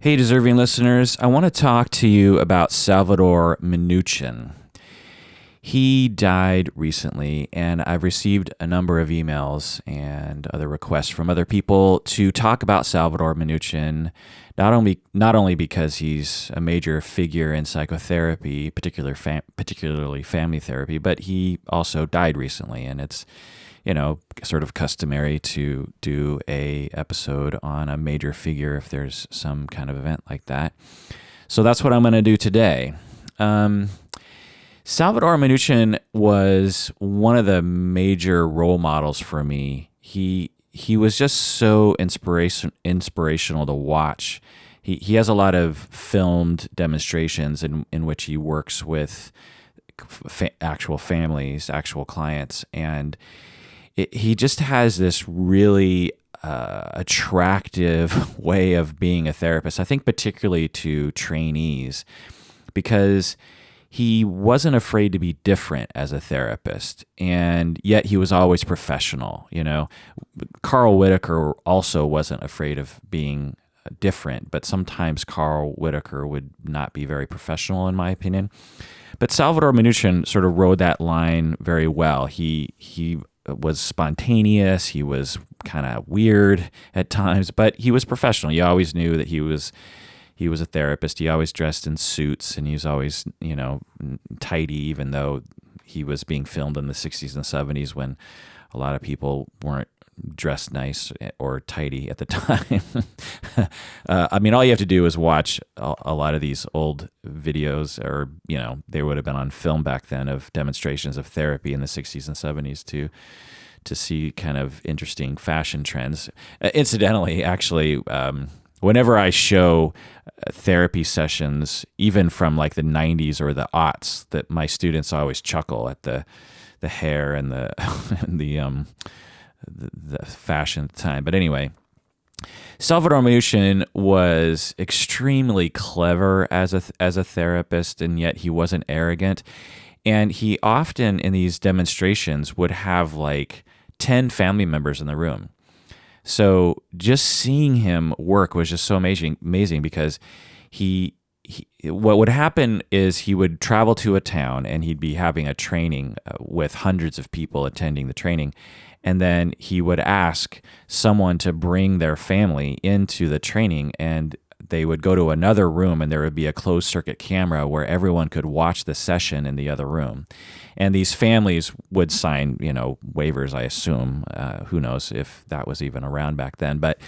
Hey, deserving listeners, I want to talk to you about Salvador Minuchin. He died recently, and I've received a number of emails and other requests from other people to talk about Salvador Minuchin, not only because he's a major figure in psychotherapy, particularly family therapy, but he also died recently, and it's sort of customary to do a episode on a major figure if there's some kind of event like that. So that's what I'm going to do today. Salvador Minuchin was one of the major role models for me. He was just so inspirational to watch. He has a lot of filmed demonstrations in which he works with actual families, actual clients, and he just has this really attractive way of being a therapist, I think particularly to trainees, because he wasn't afraid to be different as a therapist, and yet he was always professional. Carl Whitaker also wasn't afraid of being different, but sometimes Carl Whitaker would not be very professional, in my opinion. But Salvador Minuchin sort of rode that line very well. He was spontaneous. He was kind of weird at times, but he was professional. You always knew that he was a therapist. He always dressed in suits, and he was always, tidy, even though he was being filmed in the 60s and 70s when a lot of people weren't dressed nice or tidy at the time. All you have to do is watch a lot of these old videos, or, they would have been on film back then, of demonstrations of therapy in the 60s and 70s to see kind of interesting fashion trends. Incidentally, actually, whenever I show therapy sessions, even from like the 90s or the aughts, that my students always chuckle at the hair and the the fashion at the time. But anyway, Salvador Minuchin was extremely clever as a therapist, and yet he wasn't arrogant. And he often, in these demonstrations, would have like 10 family members in the room. So just seeing him work was just so amazing because what would happen is he would travel to a town, and he'd be having a training with hundreds of people attending the training. And then he would ask someone to bring their family into the training, and they would go to another room, and there would be a closed circuit camera where everyone could watch the session in the other room. And these families would sign, waivers, I assume. Who knows if that was even around back then. But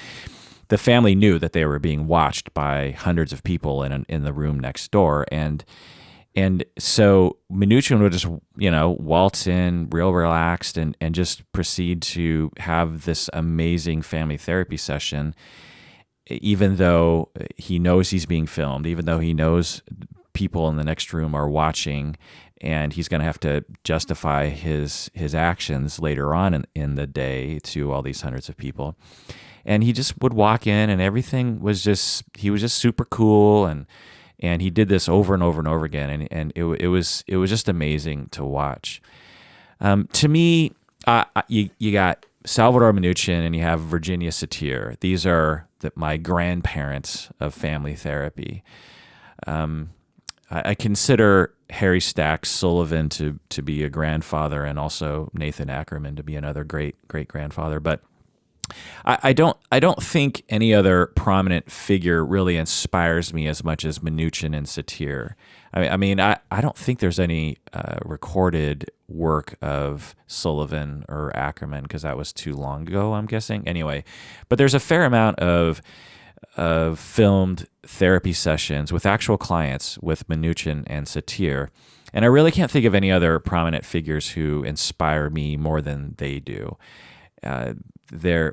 the family knew that they were being watched by hundreds of people in the room next door. And so Minuchin would just, waltz in real relaxed and just proceed to have this amazing family therapy session, even though he knows he's being filmed, even though he knows people in the next room are watching, and he's going to have to justify his actions later on in the day to all these hundreds of people. And he just would walk in, and everything was he was just super cool, and he did this over and over and over again, and it was just amazing to watch. To me, you got Salvador Minuchin, and you have Virginia Satir. These are my grandparents of family therapy. I consider Harry Stack Sullivan to be a grandfather, and also Nathan Ackerman to be another great grandfather. But I don't think any other prominent figure really inspires me as much as Minuchin and Satir. I don't think there's any recorded work of Sullivan or Ackerman, because that was too long ago, I'm guessing. Anyway, but there's a fair amount of filmed therapy sessions with actual clients with Minuchin and Satir. And I really can't think of any other prominent figures who inspire me more than they do.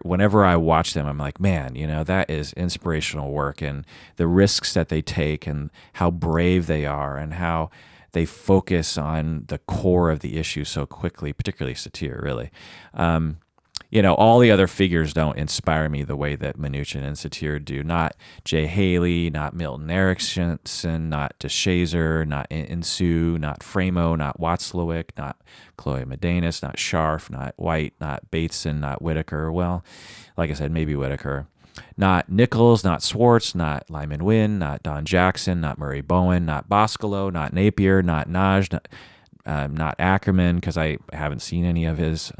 Whenever I watch them, I'm like, man, that is inspirational work, and the risks that they take, and how brave they are, and how they focus on the core of the issue so quickly, particularly Satir, really. All the other figures don't inspire me the way that Minuchin and Satir do. Not Jay Haley, not Milton Erickson, not DeShazer, not Insoo, not Framo, not Watzlawick, not Chloe Medenis, not Scharf, not White, not Bateson, not Whitaker. Well, like I said, maybe Whitaker. Not Nichols, not Swartz, not Lyman Wynn, not Don Jackson, not Murray Bowen, not Boscolo, not Napier, not Naj, not Ackerman, because I haven't seen any of his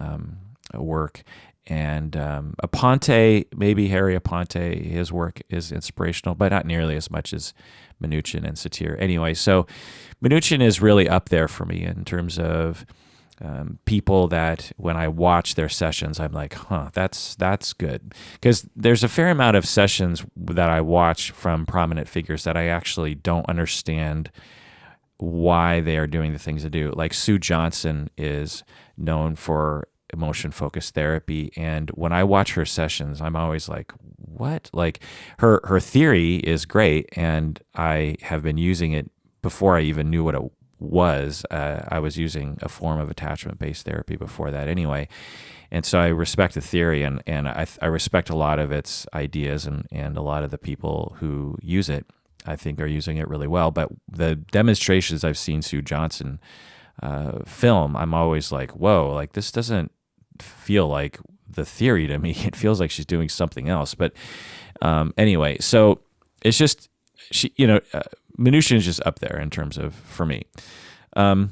work. And Aponte, maybe Harry Aponte, his work is inspirational, but not nearly as much as Minuchin and Satir. Anyway, so Minuchin is really up there for me in terms of people that when I watch their sessions, I'm like, that's good. Because there's a fair amount of sessions that I watch from prominent figures that I actually don't understand why they are doing the things they do. Like Sue Johnson is known for emotion-focused therapy, and when I watch her sessions, I'm always like, what? Like her theory is great, and I have been using it before I even knew what it was. I was using a form of attachment-based therapy before that anyway. And so I respect the theory, and I respect a lot of its ideas, and a lot of the people who use it, I think, are using it really well. But the demonstrations I've seen Sue Johnson film, I'm always like, whoa, like this doesn't feel like the theory to me. It feels like she's doing something else. But anyway, so it's just, Minuchin is just up there in terms of, for me. And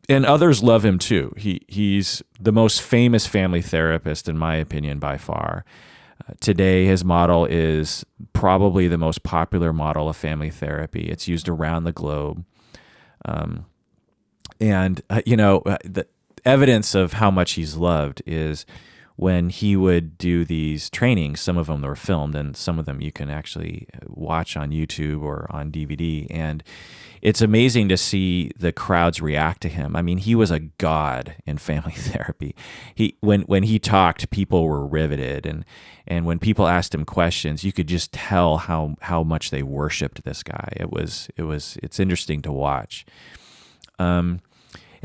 others love him too. He's the most famous family therapist, in my opinion, by far. Today, his model is probably the most popular model of family therapy. It's used around the globe. The evidence of how much he's loved is when he would do these trainings. Some of them were filmed, and some of them you can actually watch on YouTube or on DVD. And it's amazing to see the crowds react to him. I mean, he was a god in family therapy. When he talked, people were riveted, and when people asked him questions, you could just tell how much they worshipped this guy. It's interesting to watch.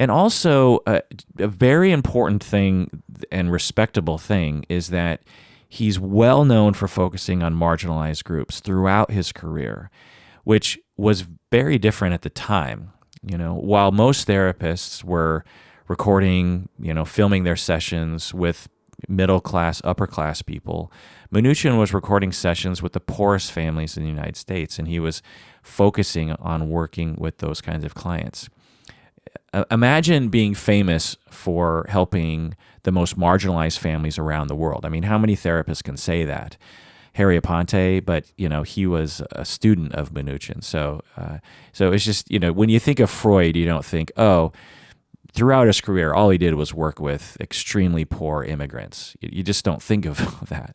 And also, a very important thing and respectable thing is that he's well known for focusing on marginalized groups throughout his career, which was very different at the time. While most therapists were recording, filming their sessions with middle class, upper class people, Minuchin was recording sessions with the poorest families in the United States, and he was focusing on working with those kinds of clients. Imagine being famous for helping the most marginalized families around the world. I mean, how many therapists can say that? Harry Aponte, but he was a student of Minuchin. So it's just, when you think of Freud, you don't think, throughout his career, all he did was work with extremely poor immigrants. You just don't think of that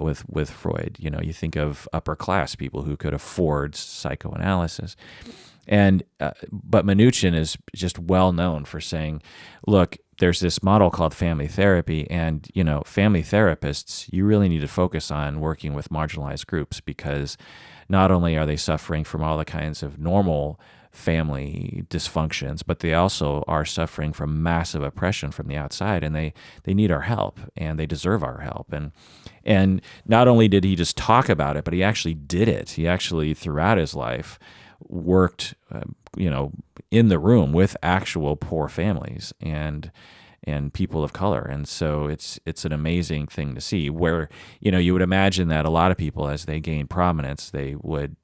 with Freud. You think of upper class people who could afford psychoanalysis. But Minuchin is just well known for saying, look, there's this model called family therapy, and family therapists, you really need to focus on working with marginalized groups, because not only are they suffering from all the kinds of normal family dysfunctions, but they also are suffering from massive oppression from the outside, and they need our help, and they deserve our help. And not only did he just talk about it, but he actually did it. He actually, throughout his life, worked, in the room with actual poor families and people of color. And so it's an amazing thing to see, where, you would imagine that a lot of people, as they gain prominence, they would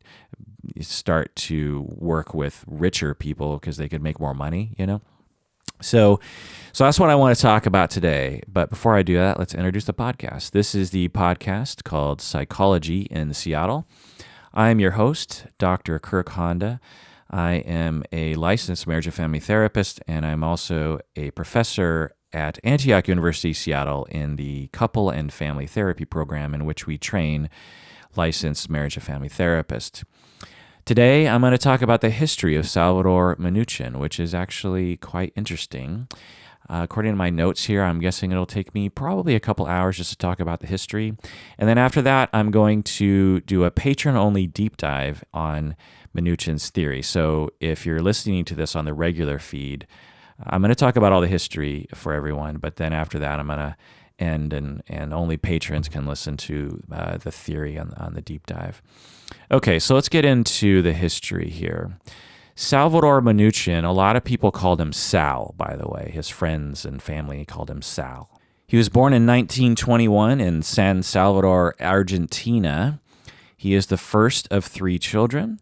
start to work with richer people because they could make more money, So that's what I want to talk about today. But before I do that, let's introduce the podcast. This is the podcast called Psychology in Seattle. I'm your host, Dr. Kirk Honda. I am a licensed marriage and family therapist, and I'm also a professor at Antioch University, Seattle, in the couple and family therapy program, in which we train licensed marriage and family therapists. Today, I'm going to talk about the history of Salvador Minuchin, which is actually quite interesting. According to my notes here, I'm guessing it'll take me probably a couple hours just to talk about the history. And then after that, I'm going to do a patron-only deep dive on Minuchin's theory. So if you're listening to this on the regular feed, I'm going to talk about all the history for everyone, but then after that, I'm going to end, and only patrons can listen to the theory on the deep dive. Okay, so let's get into the history here. Salvador Minuchin, a lot of people called him Sal, by the way. His friends and family called him Sal. He was born in 1921 in San Salvador, Argentina. He is the first of 3 children.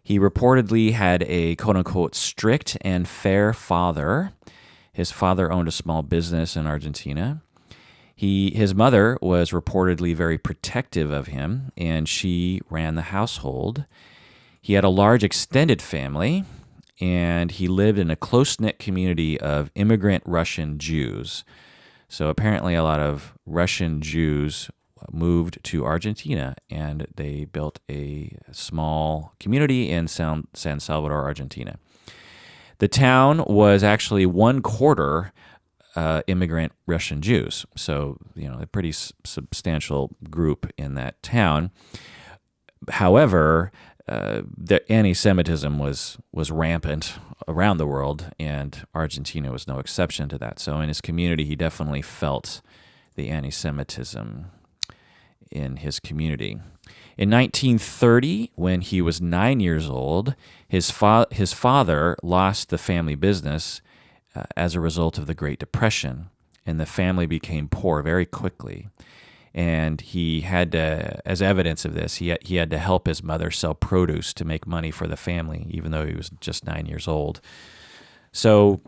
He reportedly had a quote-unquote strict and fair father. His father owned a small business in Argentina. His mother was reportedly very protective of him, and she ran the household. He had a large extended family, and he lived in a close-knit community of immigrant Russian Jews. So apparently a lot of Russian Jews moved to Argentina, and they built a small community in San Salvador, Argentina. The town was actually 1/4 immigrant Russian Jews, so a pretty substantial group in that town. However, the anti-Semitism was rampant around the world, and Argentina was no exception to that. So in his community, he definitely felt the anti-Semitism in his community. In 1930, when he was 9 years old, his father lost the family business as a result of the Great Depression, and the family became poor very quickly. And he had to, as evidence of this, he had to help his mother sell produce to make money for the family, even though he was just 9 years old. So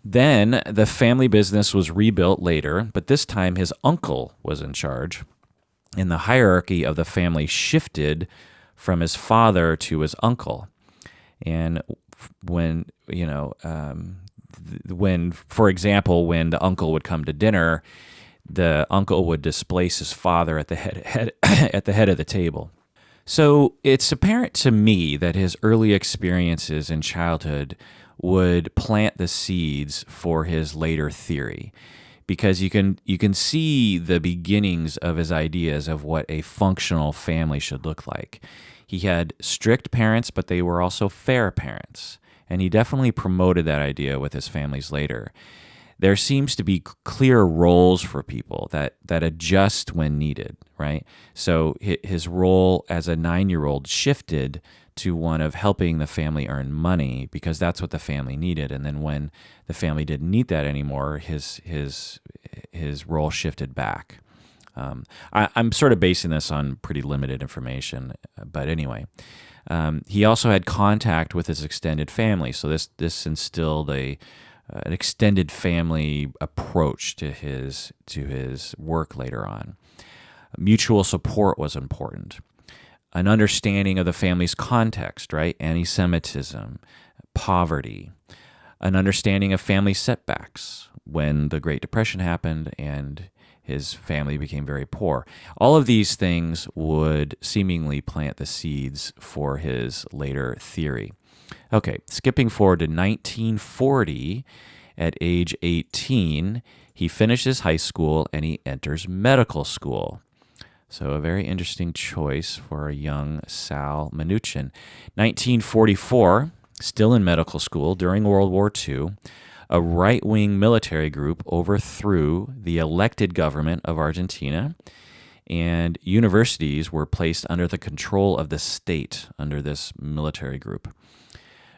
then the family business was rebuilt later, but this time his uncle was in charge, and the hierarchy of the family shifted from his father to his uncle. And when, for example, when the uncle would come to dinner, the uncle would displace his father at the head of the table. So it's apparent to me that his early experiences in childhood would plant the seeds for his later theory, because you can see the beginnings of his ideas of what a functional family should look like. He had strict parents, but they were also fair parents, and he definitely promoted that idea with his families later. There seems to be clear roles for people that adjust when needed, right? So his role as a 9-year-old shifted to one of helping the family earn money, because that's what the family needed. And then when the family didn't need that anymore, his role shifted back. I'm sort of basing this on pretty limited information, but anyway. He also had contact with his extended family, so this instilled an extended family approach to his work later on. Mutual support was important. An understanding of the family's context, right? Anti-Semitism, poverty, an understanding of family setbacks when the Great Depression happened and his family became very poor. All of these things would seemingly plant the seeds for his later theory. Okay, skipping forward to 1940, at age 18, he finishes high school and he enters medical school. So a very interesting choice for a young Sal Minuchin. 1944, still in medical school during World War II, a right-wing military group overthrew the elected government of Argentina, and universities were placed under the control of the state under this military group.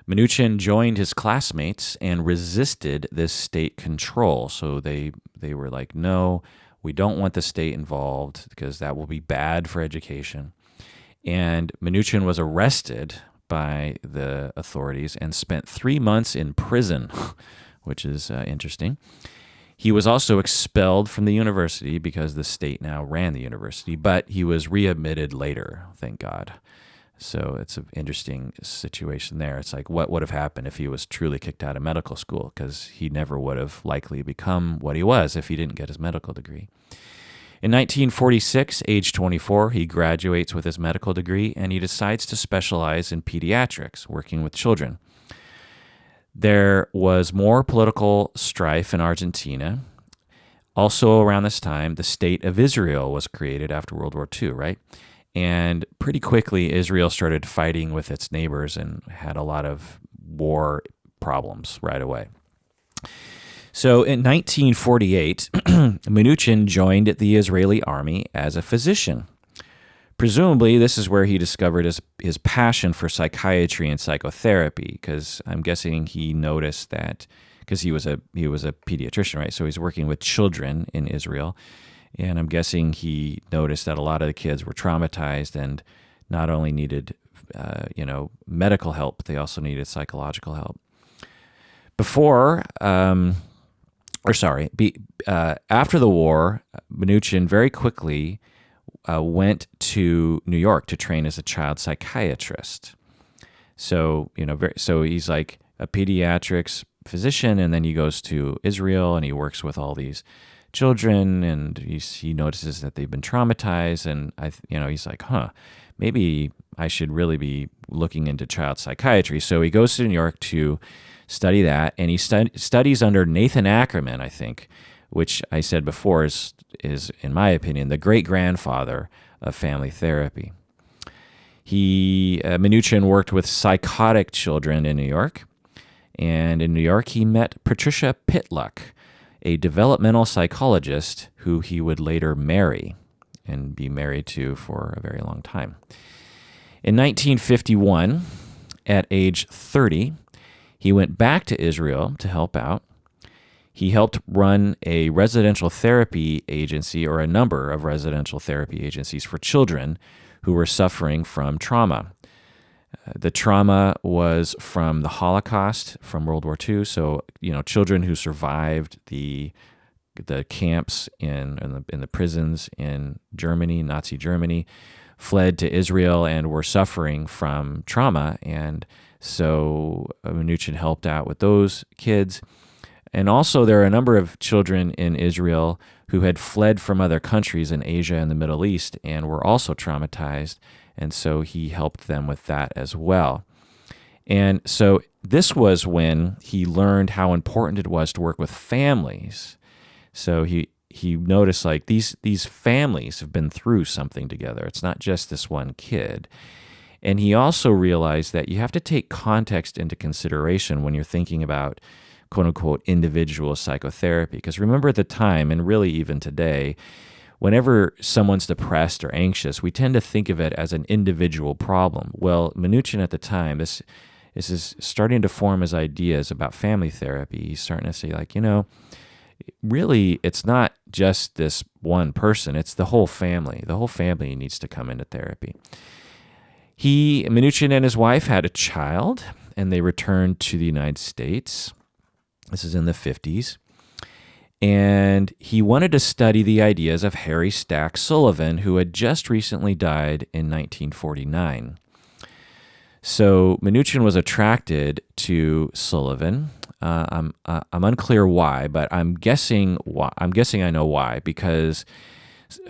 Minuchin joined his classmates and resisted this state control. So they were like, no, we don't want the state involved because that will be bad for education. And Minuchin was arrested by the authorities and spent 3 months in prison, which is interesting. He was also expelled from the university because the state now ran the university, but he was readmitted later, thank God. So it's an interesting situation there. It's like, what would have happened if he was truly kicked out of medical school? Because he never would have likely become what he was if he didn't get his medical degree. In 1946, age 24, he graduates with his medical degree, and he decides to specialize in pediatrics, working with children. There was more political strife in Argentina. Also around this time, the State of Israel was created after World War II, right? And pretty quickly, Israel started fighting with its neighbors and had a lot of war problems right away. So in 1948, Minuchin joined the Israeli army as a physician. Presumably, this is where he discovered his passion for psychiatry and psychotherapy, because I'm guessing he noticed that because he was a pediatrician, right? So he's working with children in Israel, and I'm guessing he noticed that a lot of the kids were traumatized and not only needed medical help, they also needed psychological help. After the war, Minuchin very quickly went to New York to train as a child psychiatrist. So, so he's like a pediatrics physician, and then he goes to Israel and he works with all these children, and he notices that they've been traumatized, and he's like, maybe I should really be looking into child psychiatry. So he goes to New York to study that, and he studies under Nathan Ackerman, I think, which I said before is in my opinion the great-grandfather of family therapy. Minuchin worked with psychotic children in New York, and in New York he met Patricia Pitluck, a developmental psychologist who he would later marry and be married to for a very long time. In 1951, at age 30, he went back to Israel to help out. He helped run a residential therapy agency, or a number of residential therapy agencies for children who were suffering from trauma. The trauma was from the Holocaust, from World War II. So, children who survived the camps in the prisons in Germany, Nazi Germany, fled to Israel and were suffering from trauma. And so Minuchin helped out with those kids. And also there are a number of children in Israel who had fled from other countries in Asia and the Middle East and were also traumatized. And so he helped them with that as well. And so this was when he learned how important it was to work with families. So he noticed, like, these families have been through something together. It's not just this one kid. And he also realized that you have to take context into consideration when you're thinking about quote-unquote individual psychotherapy. Because remember, at the time, and really even today, whenever someone's depressed or anxious, we tend to think of it as an individual problem. Well, Minuchin at the time, this is starting to form his ideas about family therapy. He's starting to say, like, really, it's not just this one person, it's the whole family. The whole family needs to come into therapy. Minuchin and his wife had a child, and they returned to the United States. This is in the 50s. And he wanted to study the ideas of Harry Stack Sullivan, who had just recently died in 1949. So Minuchin was attracted to Sullivan. I'm unclear why, but I'm guessing I know why, because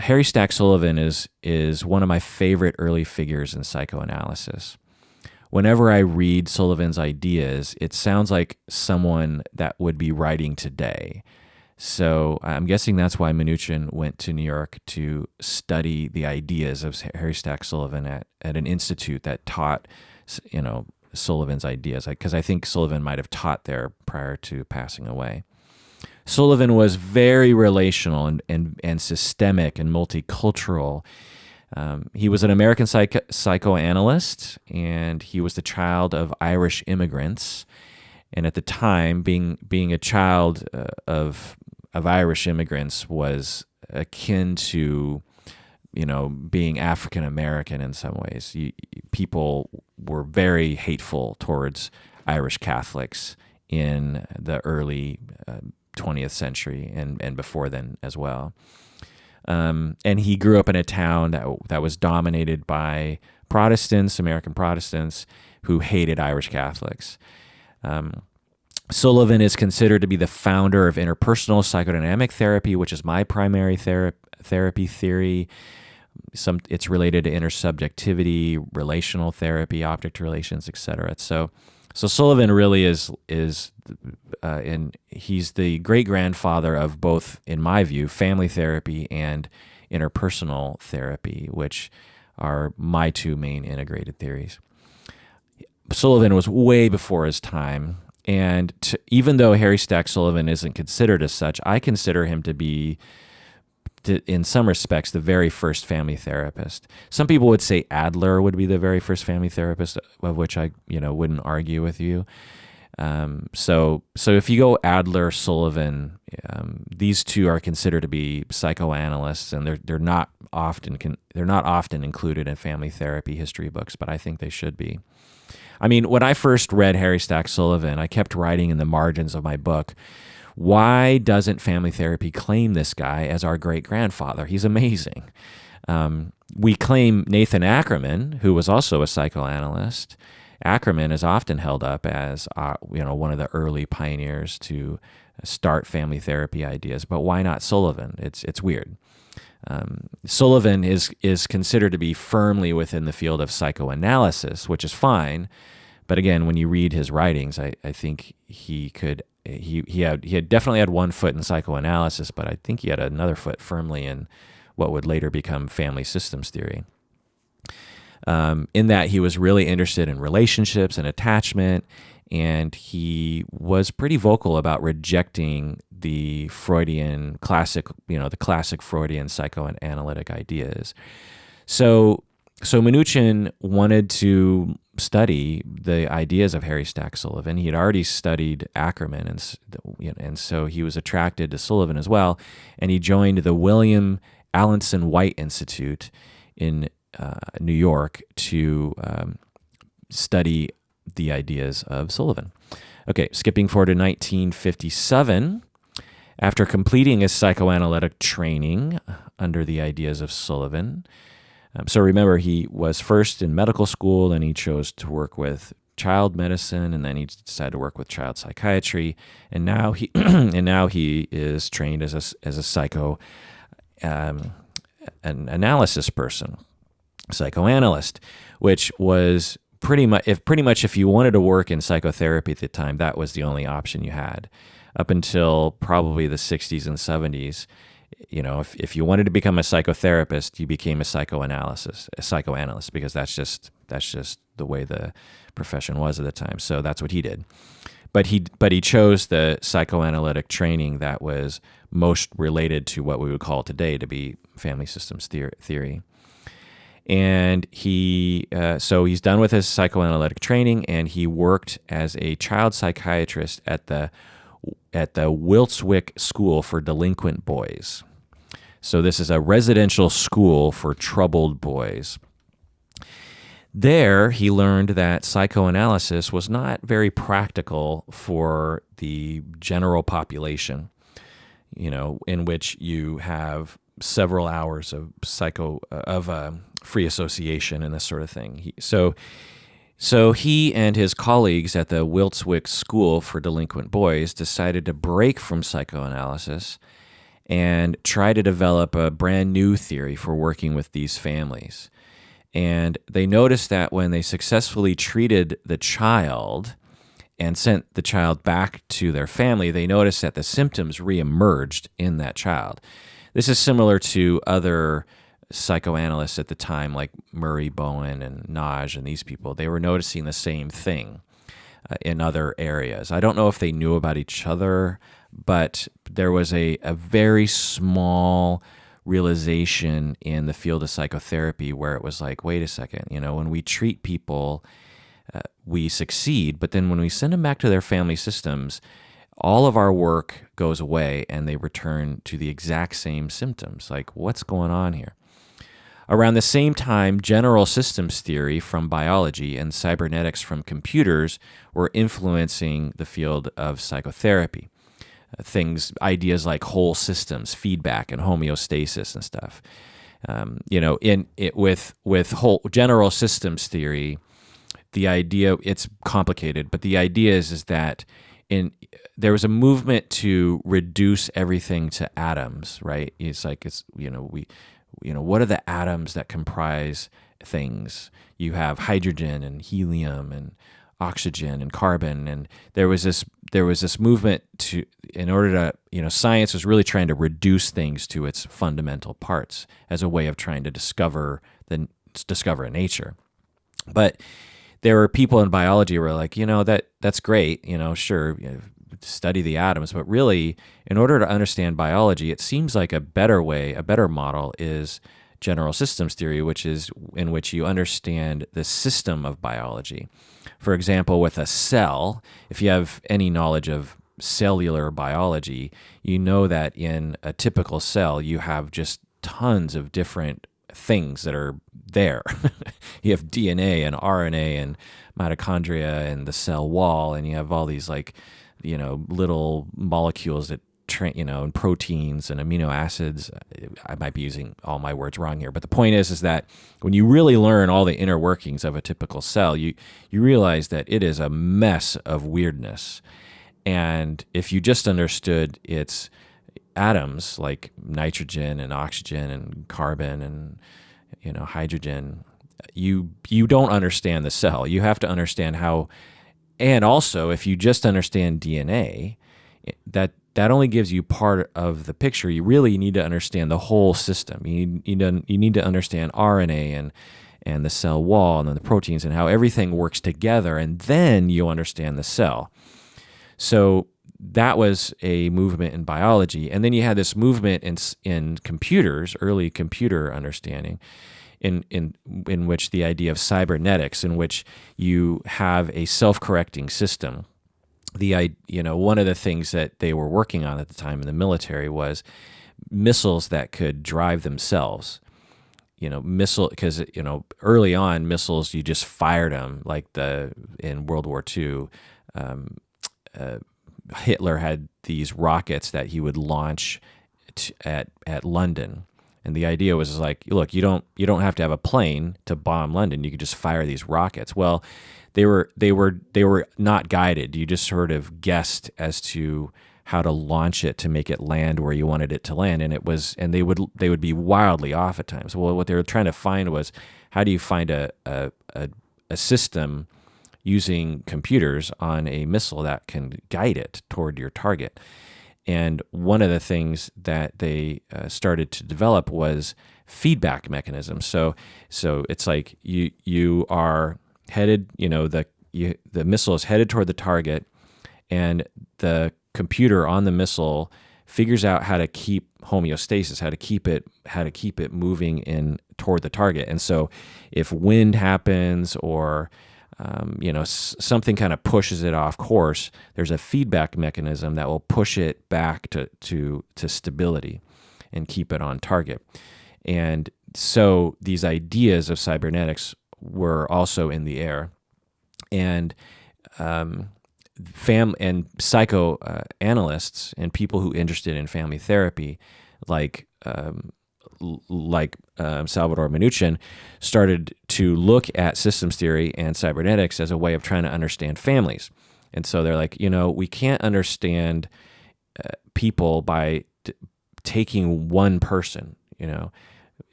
Harry Stack Sullivan is one of my favorite early figures in psychoanalysis. Whenever I read Sullivan's ideas, it sounds like someone that would be writing today. So I'm guessing that's why Minuchin went to New York to study the ideas of Harry Stack Sullivan at an institute that taught, Sullivan's ideas, because I think Sullivan might have taught there prior to passing away. Sullivan was very relational and systemic and multicultural. He was an American psychoanalyst, and he was the child of Irish immigrants. And at the time, being a child of Irish immigrants was akin to, being African American in some ways. People were very hateful towards Irish Catholics in the early 20th century and before then as well. And he grew up in a town that was dominated by Protestants, American Protestants, who hated Irish Catholics. Sullivan is considered to be the founder of interpersonal psychodynamic therapy, which is my primary therapy theory. It's related to intersubjectivity, relational therapy, object relations, etc. So Sullivan really is and he's the great-grandfather of both, in my view, family therapy and interpersonal therapy, which are my two main integrated theories. Sullivan was way before his time, and even though Harry Stack Sullivan isn't considered as such, I consider him to be, in some respects, the very first family therapist. Some people would say Adler would be the very first family therapist, of which I wouldn't argue with you. So if you go Adler, Sullivan, these two are considered to be psychoanalysts, and they're not often included in family therapy history books, but I think they should be. I mean, when I first read Harry Stack Sullivan, I kept writing in the margins of my book, why doesn't family therapy claim this guy as our great-grandfather? He's amazing. We claim Nathan Ackerman, who was also a psychoanalyst. Ackerman is often held up as one of the early pioneers to start family therapy ideas, but why not Sullivan? It's weird. Sullivan is considered to be firmly within the field of psychoanalysis, which is fine. But again, when you read his writings, I think he had definitely had one foot in psychoanalysis, but I think he had another foot firmly in what would later become family systems theory. In that he was really interested in relationships and attachment, and he was pretty vocal about rejecting the Freudian the classic Freudian psychoanalytic ideas. So Minuchin wanted to study the ideas of Harry Stack Sullivan. He had already studied Ackerman, and so he was attracted to Sullivan as well, and he joined the William Alanson White Institute in New York to study the ideas of Sullivan. Okay, skipping forward to 1957, after completing his psychoanalytic training under the ideas of Sullivan. So remember, he was first in medical school, then he chose to work with child medicine, and then he decided to work with child psychiatry, and now he is trained as a an analysis person, psychoanalyst, which was pretty much if you wanted to work in psychotherapy at the time, that was the only option you had. Up until probably the 60s and 70s, if you wanted to become a psychotherapist, you became a psychoanalyst, because that's just the way the profession was at the time. So that's what he did. But he chose the psychoanalytic training that was most related to what we would call today to be family systems theory. And so he's done with his psychoanalytic training, and he worked as a child psychiatrist at the Wiltswick School for Delinquent Boys. So this is a residential school for troubled boys. There, he learned that psychoanalysis was not very practical for the general population, in which you have several hours of free association and this sort of thing. So he and his colleagues at the Wiltswick School for Delinquent Boys decided to break from psychoanalysis and try to develop a brand new theory for working with these families. And they noticed that when they successfully treated the child and sent the child back to their family, they noticed that the symptoms reemerged in that child. This is similar to other psychoanalysts at the time, like Murray Bowen and Naj and these people. They were noticing the same thing in other areas. I don't know if they knew about each other, but there was a very small realization in the field of psychotherapy where it was like, wait a second, when we treat people, we succeed, but then when we send them back to their family systems, all of our work goes away and they return to the exact same symptoms. Like, what's going on here? Around the same time, general systems theory from biology and cybernetics from computers were influencing the field of psychotherapy. Ideas like whole systems, feedback, and homeostasis and stuff. With whole general systems theory, the idea, it's complicated, but the idea is that there was a movement to reduce everything to atoms, right? What are the atoms that comprise things? You have hydrogen and helium and oxygen and carbon, and there was this movement science was really trying to reduce things to its fundamental parts as a way of trying to discover nature. But there were people in biology who were like, that's great, sure, study the atoms, but really, in order to understand biology, it seems like a better model is general systems theory, which is in which you understand the system of biology. For example, with a cell, if you have any knowledge of cellular biology, you know that in a typical cell, you have just tons of different things that are there. You have DNA and RNA and mitochondria and the cell wall, and you have all these little molecules that and proteins and amino acids. I might be using all my words wrong here, but the point is that when you really learn all the inner workings of a typical cell, you realize that it is a mess of weirdness. And if you just understood its atoms like nitrogen and oxygen and carbon and hydrogen, you don't understand the cell. You have to understand how. And also, if you just understand DNA, that only gives you part of the picture. You really need to understand the whole system. You need to understand RNA and the cell wall and then the proteins and how everything works together, and then you understand the cell. So that was a movement in biology. And then you had this movement in computers, early computer understanding, in which the idea of cybernetics, in which you have a self-correcting system. One of the things that they were working on at the time in the military was missiles that could drive themselves. Because early on missiles, you just fired them, like in World War II. Hitler had these rockets that he would launch at London, and the idea was like, look, you don't have to have a plane to bomb London. You could just fire these rockets. Well, they were not guided. You just sort of guessed as to how to launch it to make it land where you wanted it to land, and they would be wildly off at times. Well, what they were trying to find was, how do you find a system using computers on a missile that can guide it toward your target? And one of the things that they started to develop was feedback mechanisms. So it's like you are headed, the missile is headed toward the target, and the computer on the missile figures out how to keep homeostasis, how to keep it moving in toward the target. And so if wind happens or something kind of pushes it off course, there's a feedback mechanism that will push it back to stability and keep it on target. And so these ideas of cybernetics were also in the air, and psychoanalysts and people who interested in family therapy, like Salvador Minuchin, started to look at systems theory and cybernetics as a way of trying to understand families. And so they're like, we can't understand people by taking one person,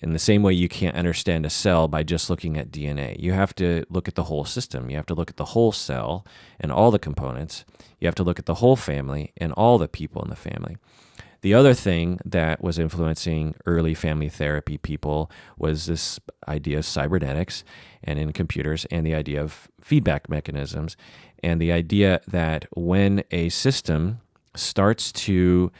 in the same way you can't understand a cell by just looking at DNA. You have to look at the whole system. You have to look at the whole cell and all the components. You have to look at the whole family and all the people in the family. The other thing that was influencing early family therapy people was this idea of cybernetics and in computers, and the idea of feedback mechanisms, and the idea that when a system starts to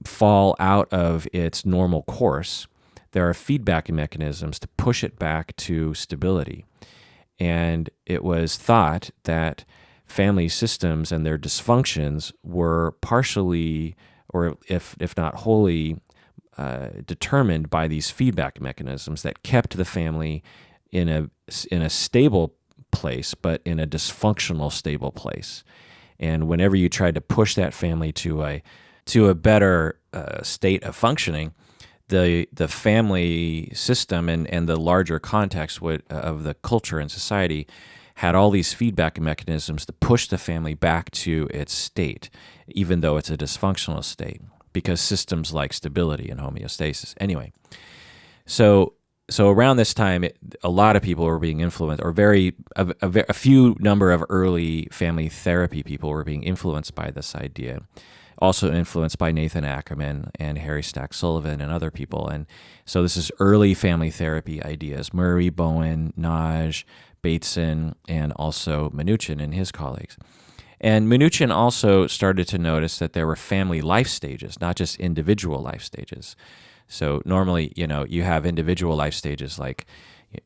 fall out of its normal course, there are feedback mechanisms to push it back to stability. And it was thought that family systems and their dysfunctions were partially, or if not wholly, determined by these feedback mechanisms that kept the family in a stable place, but in a dysfunctional stable place. And whenever you tried to push that family to a better state of functioning, the family system and the larger context of the culture and society had all these feedback mechanisms to push the family back to its state, even though it's a dysfunctional state, because systems like stability and homeostasis. Anyway, so around this time, a lot of people were being influenced, or a few number of early family therapy people were being influenced by this idea. Also influenced by Nathan Ackerman and Harry Stack Sullivan and other people. And so this is early family therapy ideas: Murray, Bowen, Naj, Bateson, and also Minuchin and his colleagues. And Minuchin also started to notice that there were family life stages, not just individual life stages. So normally, you have individual life stages like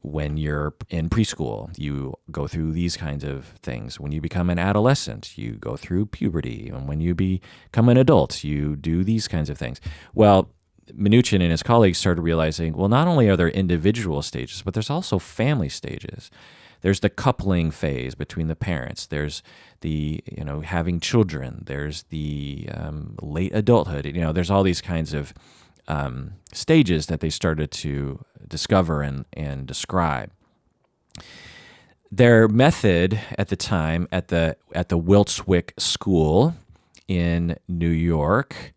when you're in preschool, you go through these kinds of things. When you become an adolescent, you go through puberty. And when you become an adult, you do these kinds of things. Well, Minuchin and his colleagues started realizing, well, not only are there individual stages, but there's also family stages. There's the coupling phase between the parents. There's the, having children. There's the late adulthood. There's all these kinds of stages that they started to discover and describe. Their method at the time at the Wiltswick School in New York,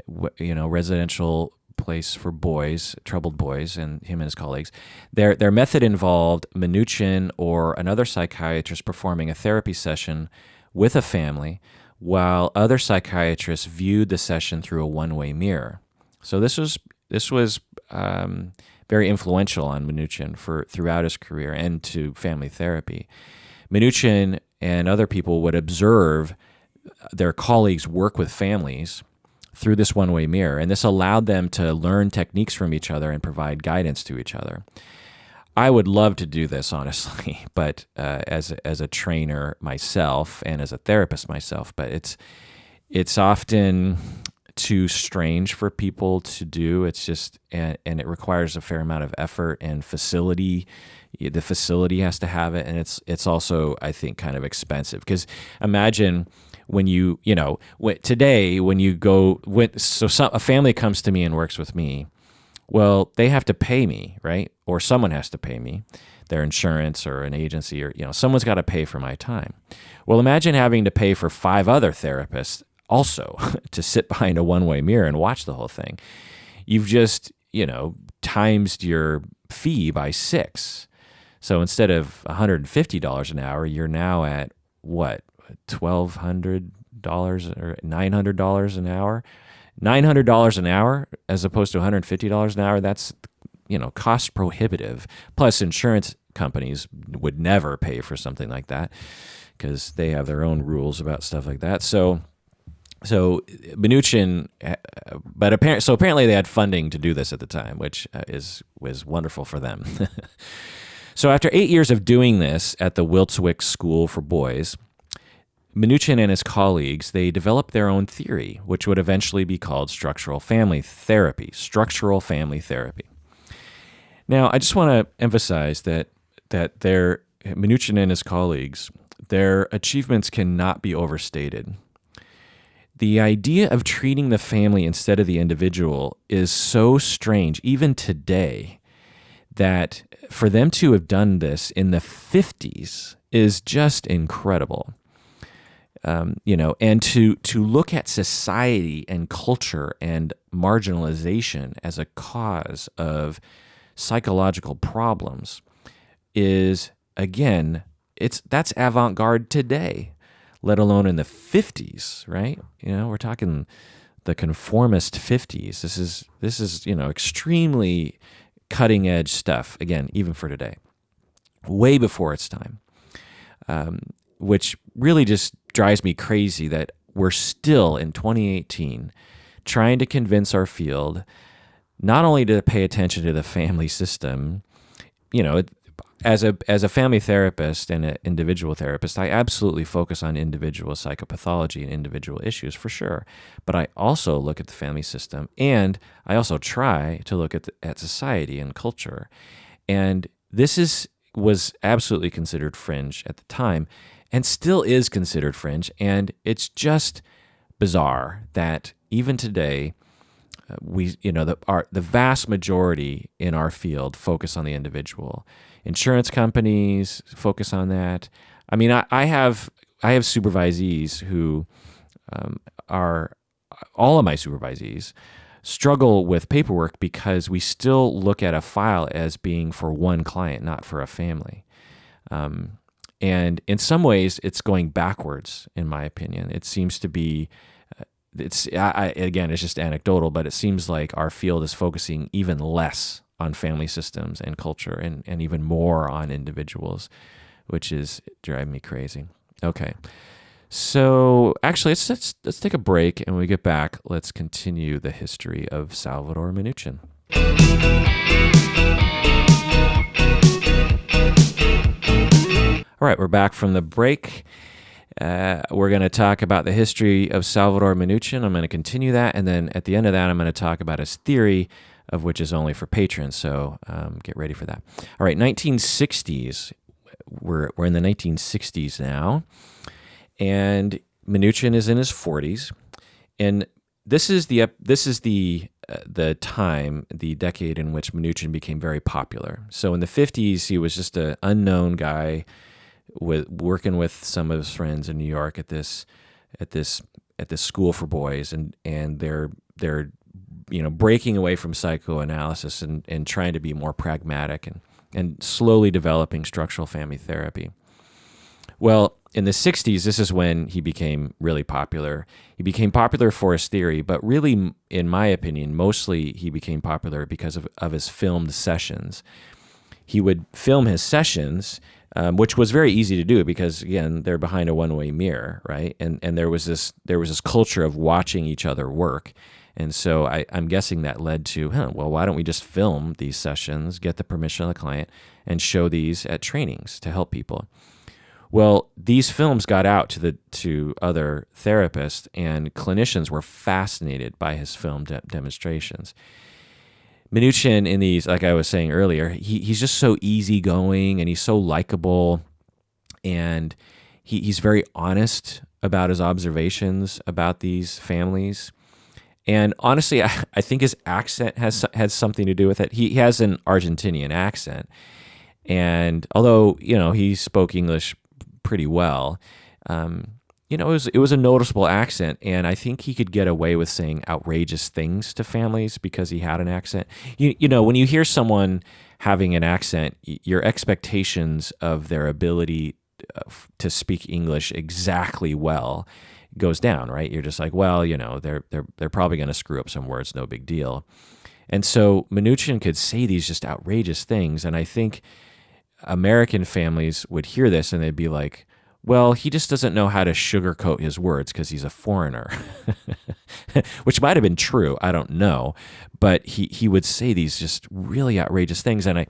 residential place for boys, troubled boys, and him and his colleagues. Their method involved Minuchin or another psychiatrist performing a therapy session with a family, while other psychiatrists viewed the session through a one-way mirror. So this was very influential on Minuchin throughout his career and to family therapy. Minuchin and other people would observe their colleagues work with families through this one-way mirror, and this allowed them to learn techniques from each other and provide guidance to each other. I would love to do this, honestly, but as a trainer myself and as a therapist myself, but it's often too strange for people to do. It's just, and it requires a fair amount of effort and facility. The facility has to have it, and it's also, I think, kind of expensive. Because imagine when today when you go, a family comes to me and works with me, well, they have to pay me, right? Or someone has to pay me, their insurance or an agency, or someone's got to pay for my time. Well, imagine having to pay for 5 other therapists also to sit behind a one-way mirror and watch the whole thing. You've just, times your fee by 6. So instead of $150 an hour, you're now at what, $1,200 or $900 an hour? $900 an hour as opposed to $150 an hour, that's, cost prohibitive. Plus, insurance companies would never pay for something like that because they have their own rules about stuff like that. So Minuchin, but apparently they had funding to do this at the time, which was wonderful for them. So after 8 years of doing this at the Wiltswick School for Boys, Minuchin and his colleagues, they developed their own theory, which would eventually be called structural family therapy. Structural family therapy. Now, I just want to emphasize that Minuchin and his colleagues, their achievements cannot be overstated. The idea of treating the family instead of the individual is so strange, even today, that for them to have done this in the 50s is just incredible. And to look at society and culture and marginalization as a cause of psychological problems is, again, that's avant-garde today, let alone in the 50s, right? We're talking the conformist 50s. This is extremely cutting edge stuff, again, even for today, way before its time, which really just drives me crazy that we're still in 2018 trying to convince our field not only to pay attention to the family system. As a family therapist and an individual therapist, I absolutely focus on individual psychopathology and individual issues for sure. But I also look at the family system, and I also try to look at society and culture. And this was absolutely considered fringe at the time, and still is considered fringe. And it's just bizarre that even today, the vast majority in our field focus on the individual. Insurance companies focus on that. I mean, I have supervisees who are, all of my supervisees struggle with paperwork because we still look at a file as being for one client, not for a family. And in some ways, it's going backwards, in my opinion. It seems to be, again, it's just anecdotal, but it seems like our field is focusing even less on family systems and culture and even more on individuals, which is driving me crazy. Okay. So actually, let's take a break, and when we get back, let's continue the history of Salvador Minuchin. All right, we're back from the break. We're going to talk about the history of Salvador Minuchin. I'm going to continue that, and then at the end of that, I'm going to talk about his theory, of which is only for patrons. So get ready for that. All right, 1960s. We're in the 1960s now, and Minuchin is in his 40s, and this is the time, the decade in which Minuchin became very popular. So in the 50s, he was just an unknown guy working with some of his friends in New York at this school for boys, and they're breaking away from psychoanalysis and trying to be more pragmatic and slowly developing structural family therapy. Well, in the 60s, this is when he became really popular. He became popular for his theory, but really, in my opinion, mostly he became popular because of his filmed sessions. He would film his sessions, which was very easy to do because, again, they're behind a one-way mirror, right? And there was this culture of watching each other work. And so I'm guessing that led to, well, why don't we just film these sessions, get the permission of the client, and show these at trainings to help people? Well, these films got out to other therapists, and clinicians were fascinated by his film demonstrations. Minuchin, in these, like I was saying earlier, he's just so easygoing and he's so likable, and he's very honest about his observations about these families. And honestly, I think his accent has something to do with it. He has an Argentinian accent, and although he spoke English pretty well, it was a noticeable accent, and I think he could get away with saying outrageous things to families because he had an accent. When you hear someone having an accent, your expectations of their ability to speak English exactly well goes down, right? You're just like, well, they're probably going to screw up some words, no big deal. And so Minuchin could say these just outrageous things, and I think American families would hear this and they'd be like, well, he just doesn't know how to sugarcoat his words because he's a foreigner, which might have been true. I don't know, but he would say these just really outrageous things, and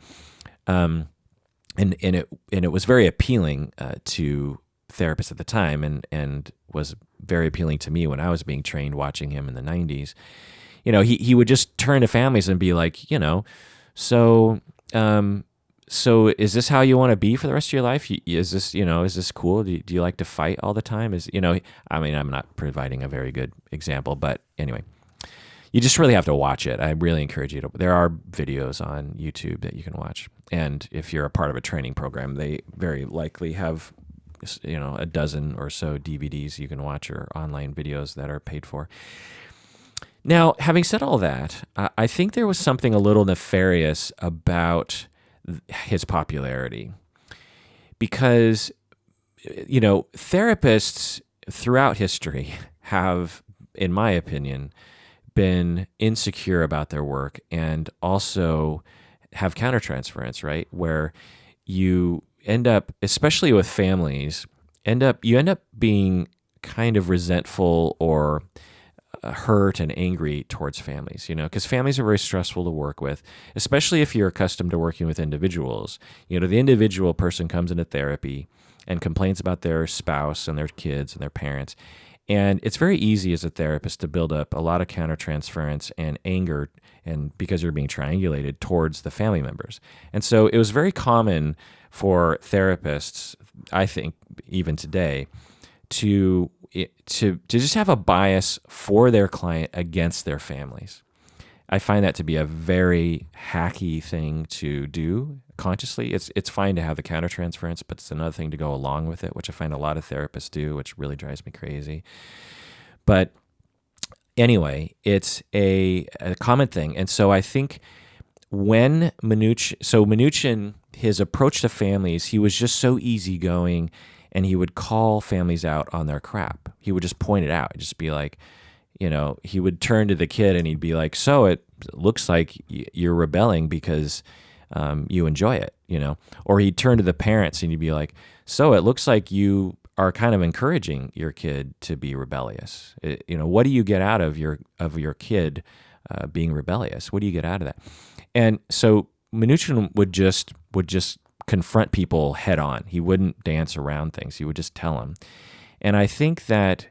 it was very appealing to therapists at the time, and was very appealing to me when I was being trained watching him in the 90s. He would just turn to families and be like, so is this how you want to be for the rest of your life? Is this cool? Do you like to fight all the time? I'm not providing a very good example, but anyway, you just really have to watch it. I really encourage you to. There are videos on YouTube that you can watch, and if you're a part of a training program, they very likely have a dozen or so DVDs you can watch, or online videos that are paid for. Now, having said all that, I think there was something a little nefarious about his popularity, because therapists throughout history have, in my opinion, been insecure about their work, and also have countertransference, right? Where you end up, especially with families, you end up being kind of resentful or hurt and angry towards families, because families are very stressful to work with, especially if you're accustomed to working with individuals. The individual person comes into therapy and complains about their spouse and their kids and their parents. And it's very easy as a therapist to build up a lot of countertransference and anger, and because you're being triangulated towards the family members. And so it was very common for therapists, I think, even today, to just have a bias for their client against their families. I find that to be a very hacky thing to do consciously. It's fine to have the countertransference, but it's another thing to go along with it, which I find a lot of therapists do, which really drives me crazy. But anyway, it's a common thing. And so I think when Minuchin, his approach to families, he was just so easygoing, and he would call families out on their crap. He would just point it out. Just be like, he would turn to the kid and he'd be like, so it looks like you're rebelling because you enjoy it, Or he'd turn to the parents and he'd be like, so it looks like you are kind of encouraging your kid to be rebellious. What do you get out of your kid being rebellious? What do you get out of that? And so Minuchin would just confront people head on. He wouldn't dance around things. He would just tell them. And I think that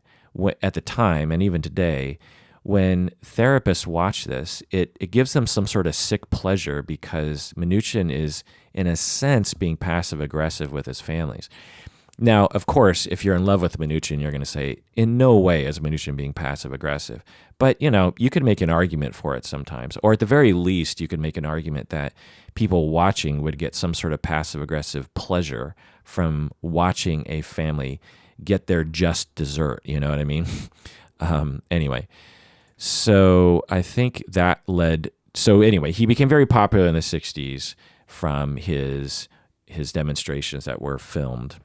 at the time, and even today, when therapists watch this, it gives them some sort of sick pleasure, because Minuchin is, in a sense, being passive-aggressive with his families. Now, of course, if you're in love with Minuchin, you're going to say, in no way is Minuchin being passive-aggressive. But, you could make an argument for it sometimes. Or at the very least, you could make an argument that people watching would get some sort of passive-aggressive pleasure from watching a family get their just dessert. You know what I mean? Anyway, so I think that led... So anyway, he became very popular in the 60s from his demonstrations that were filmed.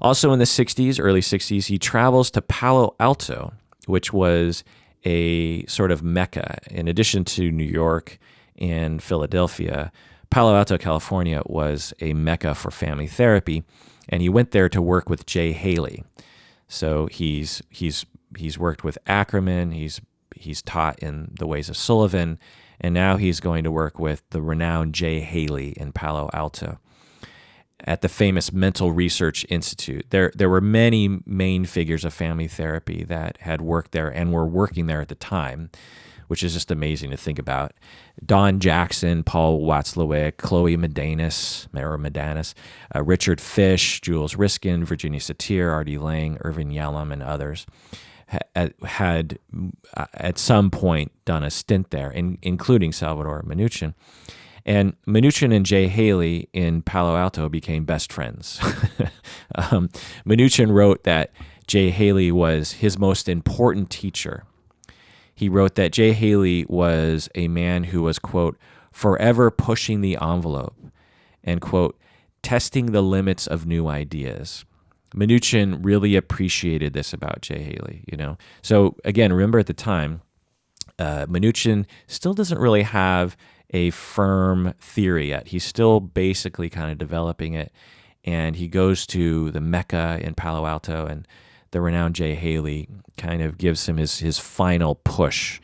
Also in the 60s, early 60s, he travels to Palo Alto, which was a sort of mecca. In addition to New York and Philadelphia, Palo Alto, California was a mecca for family therapy, and he went there to work with Jay Haley. So he's worked with Ackerman, he's taught in the ways of Sullivan, and now he's going to work with the renowned Jay Haley in Palo Alto at the famous Mental Research Institute. There were many main figures of family therapy that had worked there and were working there at the time, which is just amazing to think about. Don Jackson, Paul Watzlawick, Chloe Medanis, Richard Fish, Jules Riskin, Virginia Satir, R.D. Lang, Irvin Yalom, and others had at some point done a stint there, including Salvador Minuchin. And Minuchin and Jay Haley in Palo Alto became best friends. Minuchin wrote that Jay Haley was his most important teacher. He wrote that Jay Haley was a man who was, quote, forever pushing the envelope and, quote, testing the limits of new ideas. Minuchin really appreciated this about Jay Haley, So again, remember at the time, Minuchin still doesn't really have a firm theory yet. He's still basically kind of developing it. And he goes to the Mecca in Palo Alto, and the renowned Jay Haley kind of gives him his final push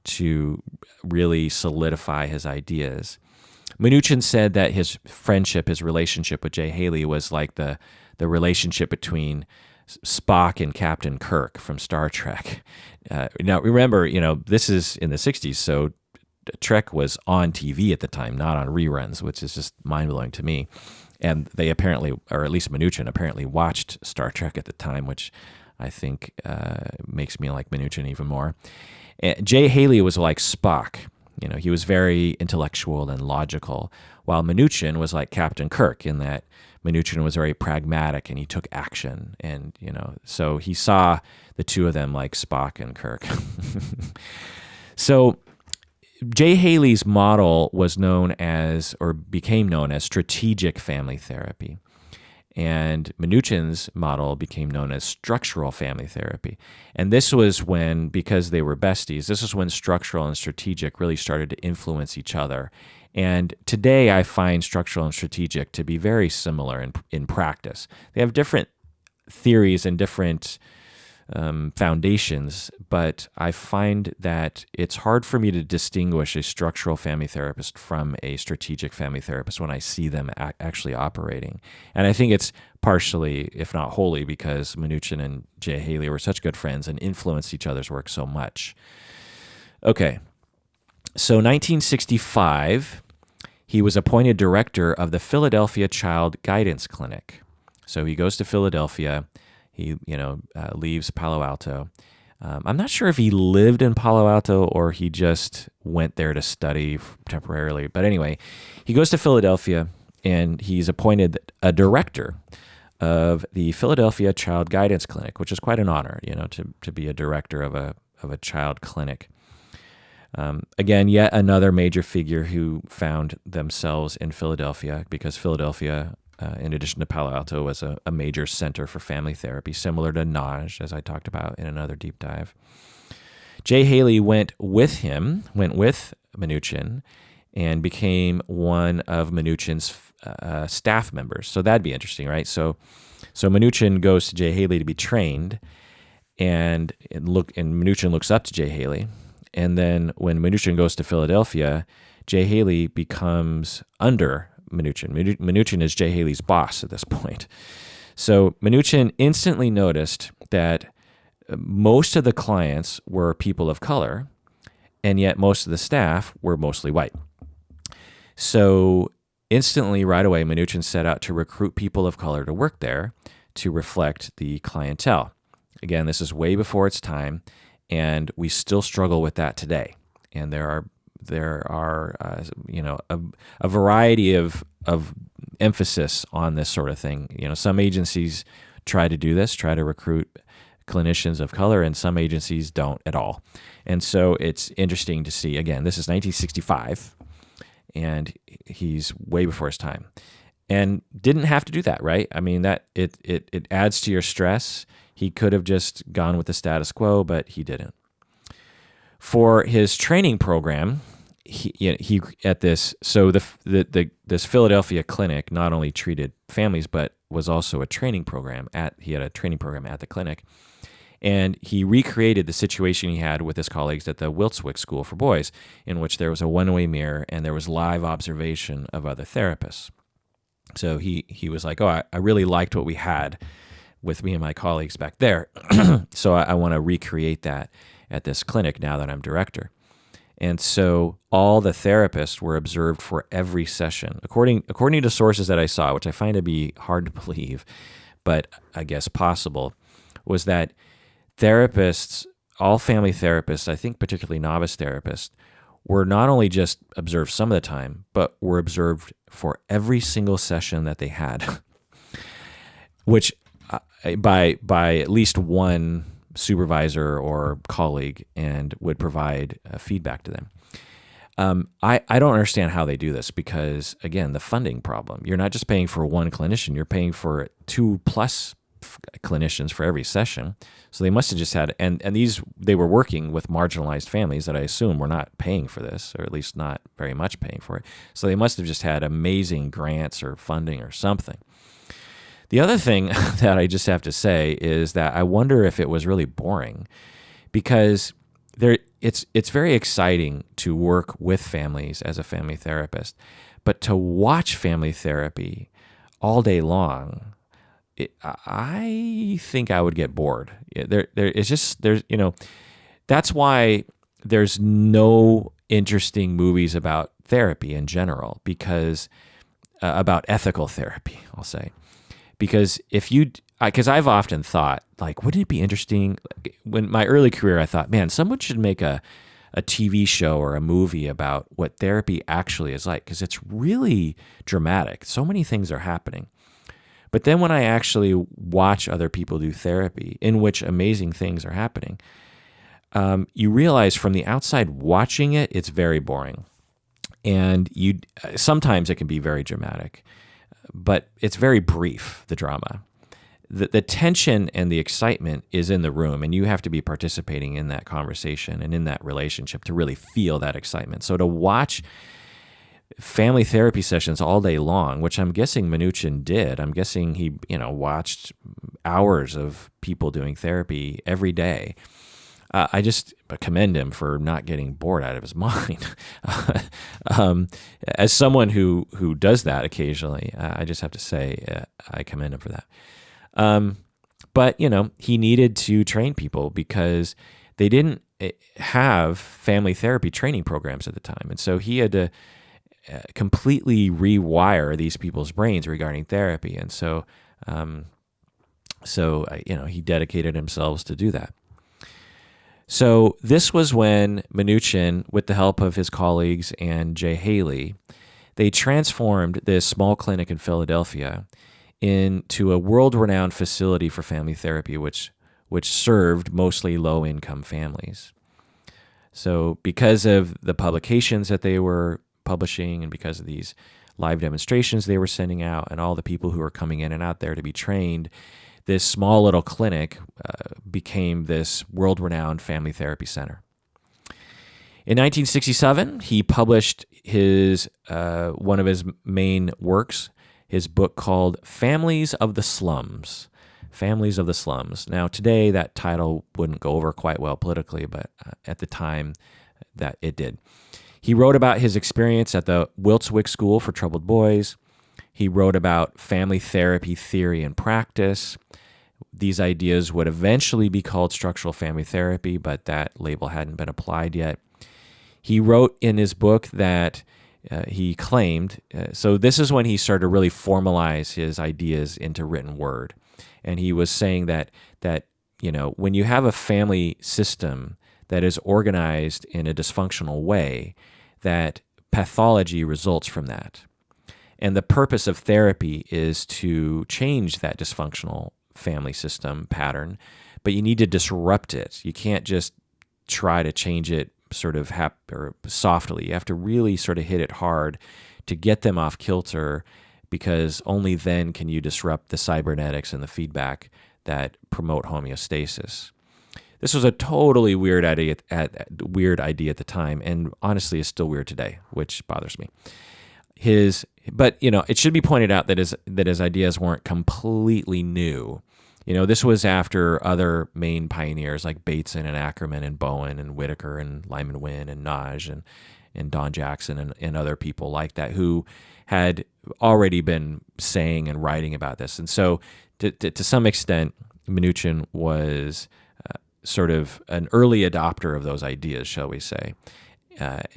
to really solidify his ideas. Minuchin said that his relationship with Jay Haley was like the relationship between Spock and Captain Kirk from Star Trek. Now, remember, this is in the 60s, so Trek was on TV at the time, not on reruns, which is just mind-blowing to me. And they apparently, or at least Minuchin apparently watched Star Trek at the time, which I think makes me like Minuchin even more. Jay Haley was like Spock. He was very intellectual and logical, while Minuchin was like Captain Kirk in that Minuchin was very pragmatic and he took action. And, so he saw the two of them like Spock and Kirk. So Jay Haley's model was became known as strategic family therapy. And Minuchin's model became known as structural family therapy. And this was when, because they were besties, this is when structural and strategic really started to influence each other. And today I find structural and strategic to be very similar in practice. They have different theories and different foundations, but I find that it's hard for me to distinguish a structural family therapist from a strategic family therapist when I see them actually operating. And I think it's partially, if not wholly, because Minuchin and Jay Haley were such good friends and influenced each other's work so much. Okay, so 1965, he was appointed director of the Philadelphia Child Guidance Clinic. So he goes to Philadelphia. He, leaves Palo Alto. I'm not sure if he lived in Palo Alto or he just went there to study temporarily. But anyway, he goes to Philadelphia and he's appointed a director of the Philadelphia Child Guidance Clinic, which is quite an honor, to be a director of a child clinic. Again, yet another major figure who found themselves in Philadelphia, because Philadelphia, in addition to Palo Alto, was a major center for family therapy, similar to Naj, as I talked about in another deep dive. Jay Haley went with Minuchin, and became one of Minuchin's staff members. So that'd be interesting, right? So Minuchin goes to Jay Haley to be trained, and Minuchin looks up to Jay Haley. And then when Minuchin goes to Philadelphia, Jay Haley becomes under Minuchin. Minuchin is Jay Haley's boss at this point. So Minuchin instantly noticed that most of the clients were people of color, and yet most of the staff were mostly white. So instantly, right away, Minuchin set out to recruit people of color to work there to reflect the clientele. Again, this is way before its time, and we still struggle with that today. And there are a variety of emphasis on this sort of thing. Some agencies try to do this, try to recruit clinicians of color, and some agencies don't at all. And so it's interesting to see. Again, this is 1965, and he's way before his time, and didn't have to do that, right? I mean, that it adds to your stress. He could have just gone with the status quo, but he didn't. For his training program, this Philadelphia clinic not only treated families, but was also a training program he had a training program at the clinic. And he recreated the situation he had with his colleagues at the Wiltswick School for Boys, in which there was a one-way mirror and there was live observation of other therapists. So he was like, I really liked what we had with me and my colleagues back there. So I want to recreate that at this clinic now that I'm director. And so all the therapists were observed for every session. According to sources that I saw, which I find to be hard to believe, but I guess possible, was that therapists, all family therapists, I think particularly novice therapists, were not only just observed some of the time, but were observed for every single session that they had, which by at least one supervisor or colleague, and would provide feedback to them. I don't understand how they do this because, again, the funding problem. You're not just paying for one clinician, you're paying for 2+ clinicians for every session. So they must have just had, and they were working with marginalized families that I assume were not paying for this, or at least not very much paying for it. So they must have just had amazing grants or funding or something. The other thing that I just have to say is that I wonder if it was really boring, because it's very exciting to work with families as a family therapist, but to watch family therapy all day long, I think I would get bored. That's why there's no interesting movies about therapy in general, about ethical therapy, I'll say. Because because I've often thought, like, wouldn't it be interesting? When my early career, I thought, man, someone should make a TV show or a movie about what therapy actually is like, because it's really dramatic. So many things are happening. But then when I actually watch other people do therapy, in which amazing things are happening, you realize from the outside watching it, it's very boring. And sometimes it can be very dramatic, but it's very brief, the drama. The tension and the excitement is in the room, and you have to be participating in that conversation and in that relationship to really feel that excitement. So to watch family therapy sessions all day long, which I'm guessing Minuchin did. I'm guessing he, watched hours of people doing therapy every day. I just commend him for not getting bored out of his mind. As someone who does that occasionally, I just have to say I commend him for that. But he needed to train people because they didn't have family therapy training programs at the time, and so he had to completely rewire these people's brains regarding therapy. And so he dedicated himself to do that. So this was when Minuchin, with the help of his colleagues and Jay Haley, they transformed this small clinic in Philadelphia into a world-renowned facility for family therapy, which served mostly low-income families. So because of the publications that they were publishing, and because of these live demonstrations they were sending out, and all the people who were coming in and out there to be trained, this small little clinic became this world-renowned family therapy center. In 1967, he published his one of his main works, his book called Families of the Slums. Families of the Slums. Now, today, that title wouldn't go over quite well politically, but at the time, that it did. He wrote about his experience at the Wiltswick School for Troubled Boys. He wrote about family therapy theory and practice. These ideas would eventually be called structural family therapy, but that label hadn't been applied yet. He wrote in his book that he claimed, so this is when he started to really formalize his ideas into written word. And he was saying that when you have a family system that is organized in a dysfunctional way, that pathology results from that. And the purpose of therapy is to change that dysfunctional family system pattern, but you need to disrupt it. You can't just try to change it sort of or softly. You have to really sort of hit it hard to get them off kilter, because only then can you disrupt the cybernetics and the feedback that promote homeostasis. This was a totally weird idea at the time, and honestly is still weird today, which bothers me. But it should be pointed out that his ideas weren't completely new. This was after other main pioneers like Bateson and Ackerman and Bowen and Whitaker and Lyman Wynn and Naj and Don Jackson and other people like that who had already been saying and writing about this. And so to some extent, Minuchin was sort of an early adopter of those ideas, shall we say,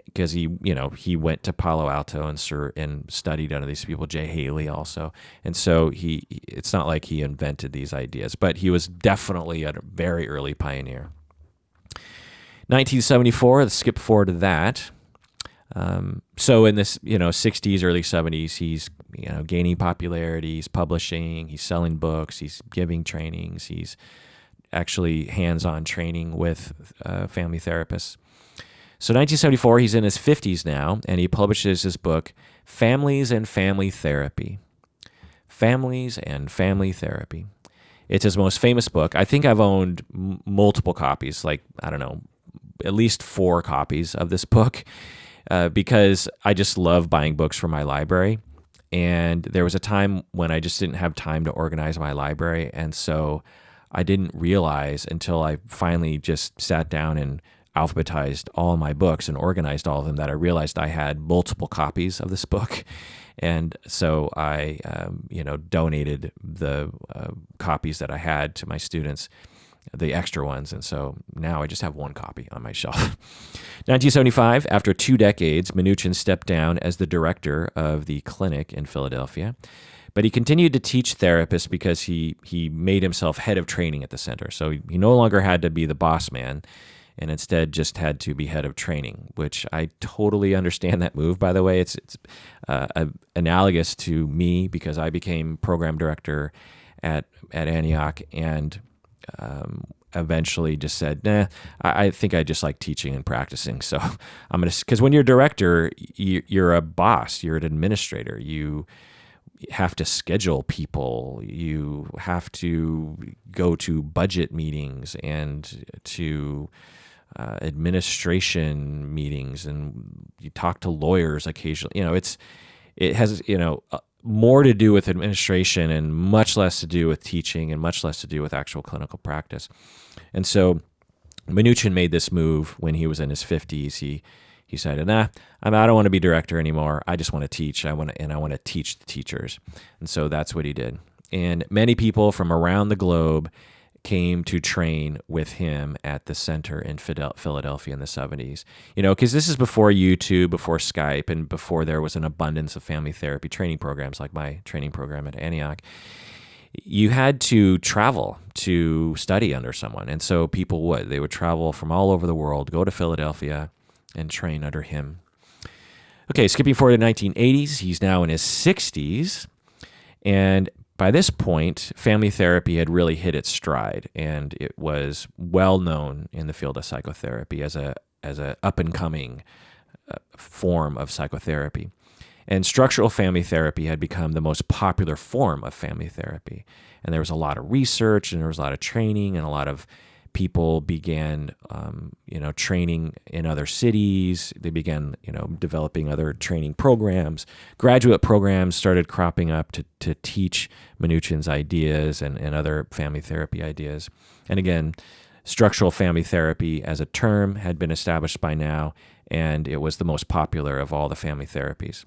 because he went to Palo Alto and studied under these people, Jay Haley also, and so it's not like he invented these ideas, but he was definitely a very early pioneer. 1974, let's skip forward to that. So in this 60s, early 70s, he's gaining popularity, he's publishing, he's selling books, he's giving trainings, he's actually hands-on training with family therapists. So 1974, he's in his 50s now, and he publishes his book, Families and Family Therapy. Families and Family Therapy. It's his most famous book. I think I've owned multiple copies, at least 4 copies of this book, because I just love buying books from my library. And there was a time when I just didn't have time to organize my library, and so I didn't realize until I finally just sat down and alphabetized all my books and organized all of them that I realized I had multiple copies of this book. And so I, donated the copies that I had to my students, the extra ones. And so now I just have 1 copy on my shelf. 1975, after 2 decades, Minuchin stepped down as the director of the clinic in Philadelphia. But he continued to teach therapists because he made himself head of training at the center. So he no longer had to be the boss man, and instead just had to be head of training, which I totally understand that move, by the way. It's analogous to me because I became program director at Antioch and eventually just said, nah, I think I just like teaching and practicing. So I'm going to, because when you're a director, you're a boss, you're an administrator, you have to schedule people, you have to go to budget meetings and to administration meetings, and you talk to lawyers occasionally. It has more to do with administration and much less to do with teaching and much less to do with actual clinical practice. And so Minuchin made this move when he was in his 50s. He said, I don't want to be director anymore. I just want to teach. I want to teach the teachers. And so that's what he did. And many people from around the globe came to train with him at the center in Philadelphia in the 70s. Because this is before YouTube, before Skype, and before there was an abundance of family therapy training programs like my training program at Antioch. You had to travel to study under someone. And so they would travel from all over the world, go to Philadelphia, and train under him. Okay, skipping forward to the 1980s, he's now in his 60s, and by this point, family therapy had really hit its stride, and it was well known in the field of psychotherapy as a up-and-coming form of psychotherapy. And structural family therapy had become the most popular form of family therapy. And there was a lot of research, and there was a lot of training, and a lot of people began, training in other cities. They began, developing other training programs. Graduate programs started cropping up to teach Minuchin's ideas and other family therapy ideas. And again, structural family therapy as a term had been established by now, and it was the most popular of all the family therapies.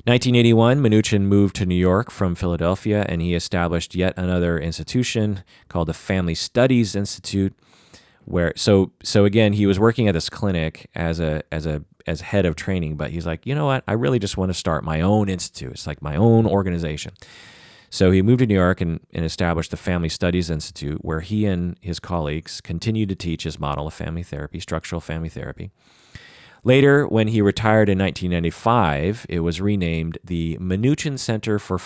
1981, Minuchin moved to New York from Philadelphia, and he established yet another institution called the Family Studies Institute. So again, he was working at this clinic as head of training, but he's like, you know what? I really just want to start my own institute. It's like my own organization. So he moved to New York and established the Family Studies Institute, where he and his colleagues continued to teach his model of family therapy, structural family therapy. Later, when he retired in 1995, it was renamed the Minuchin Center for the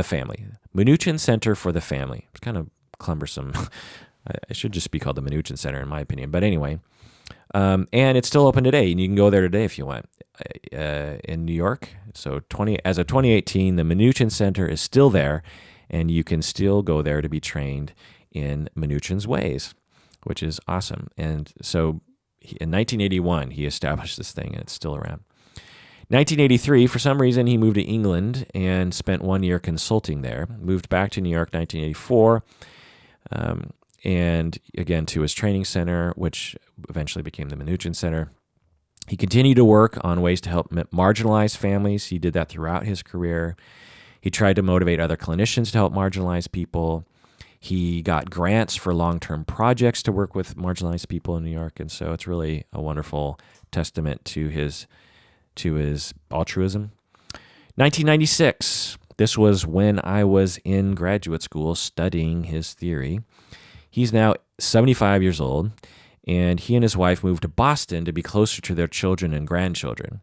Family. Minuchin Center for the Family. It's kind of cumbersome. It should just be called the Minuchin Center, in my opinion. But anyway, and it's still open today, and you can go there today if you want, in New York. So as of 2018, the Minuchin Center is still there, and you can still go there to be trained in Minuchin's ways, which is awesome. And so in 1981, he established this thing, and it's still around. 1983, for some reason, he moved to England and spent 1 year consulting there. Moved back to New York 1984, and again to his training center, which eventually became the Minuchin Center. He continued to work on ways to help marginalized families. He did that throughout his career. He tried to motivate other clinicians to help marginalized people. He got grants for long-term projects to work with marginalized people in New York, and so it's really a wonderful testament to his altruism. 1996, this was when I was in graduate school studying his theory. He's now 75 years old, and he and his wife moved to Boston to be closer to their children and grandchildren.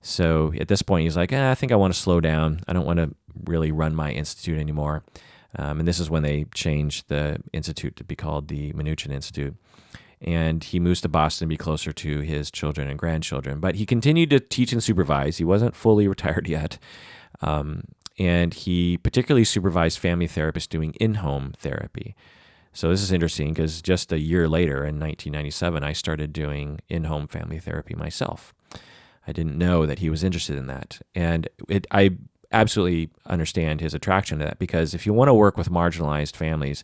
So at this point, he's like, I think I want to slow down. I don't want to really run my institute anymore. And this is when they changed the institute to be called the Minuchin Institute. And he moves to Boston to be closer to his children and grandchildren. But he continued to teach and supervise. He wasn't fully retired yet. And he particularly supervised family therapists doing in-home therapy. So this is interesting because just a year later, in 1997, I started doing in-home family therapy myself. I didn't know that he was interested in that. And I absolutely understand his attraction to that, because if you want to work with marginalized families,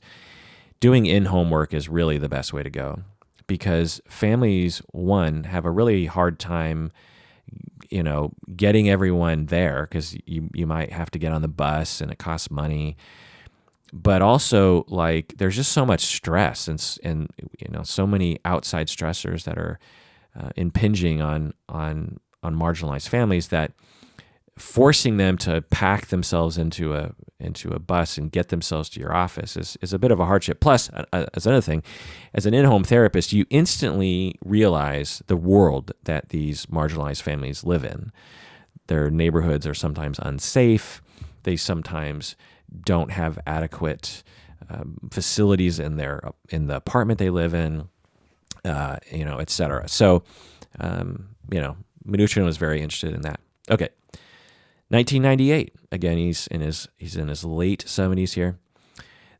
doing in-home work is really the best way to go, because families, one, have a really hard time, getting everyone there, because you might have to get on the bus and it costs money. But also, there's just so much stress and so many outside stressors that are impinging on marginalized families, that forcing them to pack themselves into a bus and get themselves to your office is a bit of a hardship. Plus, as another thing, as an in-home therapist, you instantly realize the world that these marginalized families live in. Their neighborhoods are sometimes unsafe. They sometimes don't have adequate facilities in the apartment they live in, et cetera. So, Minuchin was very interested in that. Okay. 1998. Again, he's in his late 70s here.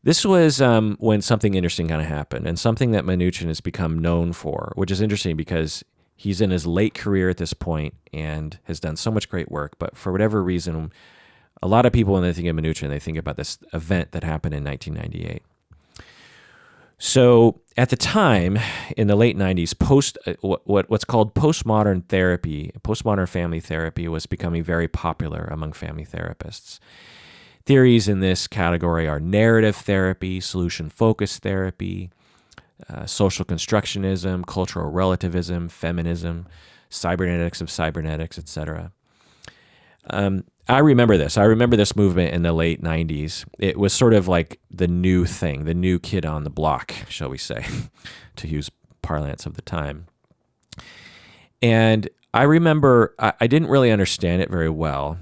This was when something interesting kind of happened, and something that Minuchin has become known for, which is interesting because he's in his late career at this point and has done so much great work. But for whatever reason, a lot of people, when they think of Minuchin, they think about this event that happened in 1998. So at the time, in the late 90s, what's called postmodern therapy, postmodern family therapy, was becoming very popular among family therapists. Theories in this category are narrative therapy, solution-focused therapy, social constructionism, cultural relativism, feminism, cybernetics of cybernetics, etc. I remember this. I remember this movement in the late 90s. It was sort of like the new thing, the new kid on the block, shall we say, to use parlance of the time. And I remember I didn't really understand it very well,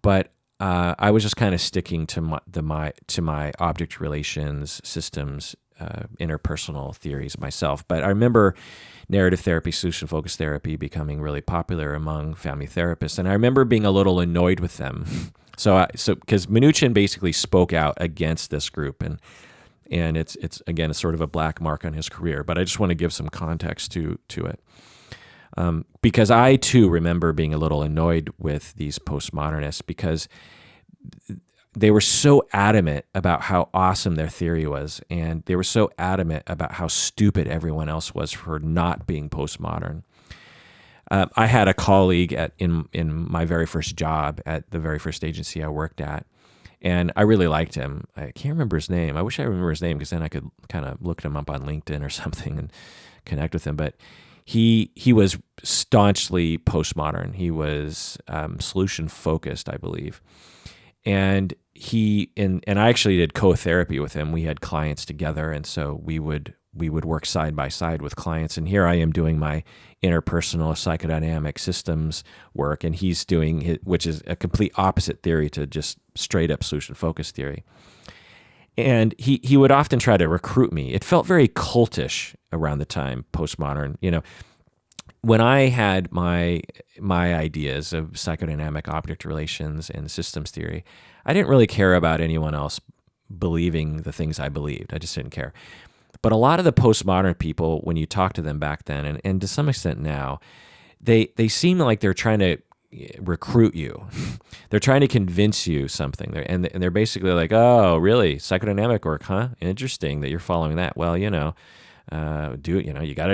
but I was just kind of sticking to my object relations systems, interpersonal theories myself. But I remember narrative therapy, solution-focused therapy becoming really popular among family therapists, and I remember being a little annoyed with them. So because Minuchin basically spoke out against this group, and it's again, it's sort of a black mark on his career. But I just want to give some context to it. Because I too remember being a little annoyed with these postmodernists because they were so adamant about how awesome their theory was, and they were so adamant about how stupid everyone else was for not being postmodern. I had a colleague in my very first job at the very first agency I worked at, and I really liked him. I can't remember his name. I wish I remember his name because then I could kind of look him up on LinkedIn or something and connect with him. But he was staunchly postmodern. He was solution focused, I believe. And and I actually did co-therapy with him. We had clients together, and so we would work side by side with clients. And here I am doing my interpersonal psychodynamic systems work, and he's doing which is a complete opposite theory to just straight up solution focused theory. And he would often try to recruit me. It felt very cultish around the time postmodern. When I had my ideas of psychodynamic object relations and systems theory, I didn't really care about anyone else believing the things I believed. I just didn't care. But a lot of the postmodern people, when you talk to them back then, and to some extent now, they seem like they're trying to recruit you. They're trying to convince you something. They're basically like, oh, really? Psychodynamic work, huh? Interesting that you're following that. Well, you got to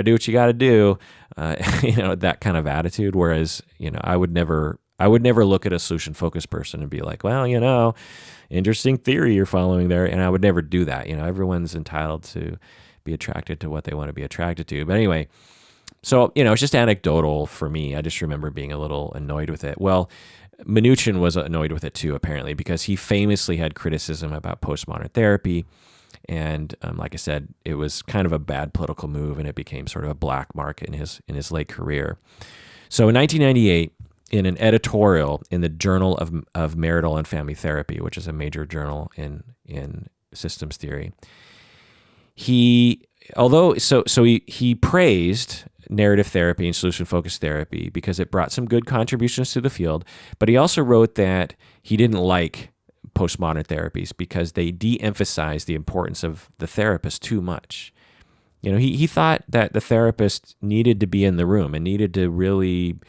do what you got to do. That kind of attitude. Whereas, I would never look at a solution focused person and be like, well, interesting theory you're following there. And I would never do that. Everyone's entitled to be attracted to what they want to be attracted to. But anyway, so, it's just anecdotal for me. I just remember being a little annoyed with it. Well, Minuchin was annoyed with it too, apparently, because he famously had criticism about postmodern therapy. And like I said, it was kind of a bad political move, and it became sort of a black mark in his late career. So in 1998, in an editorial in the Journal of Marital and Family Therapy, which is a major journal in systems theory, he praised narrative therapy and solution-focused therapy because it brought some good contributions to the field, but he also wrote that he didn't like postmodern therapies because they de-emphasize the importance of the therapist too much. He thought that the therapist needed to be in the room and needed to really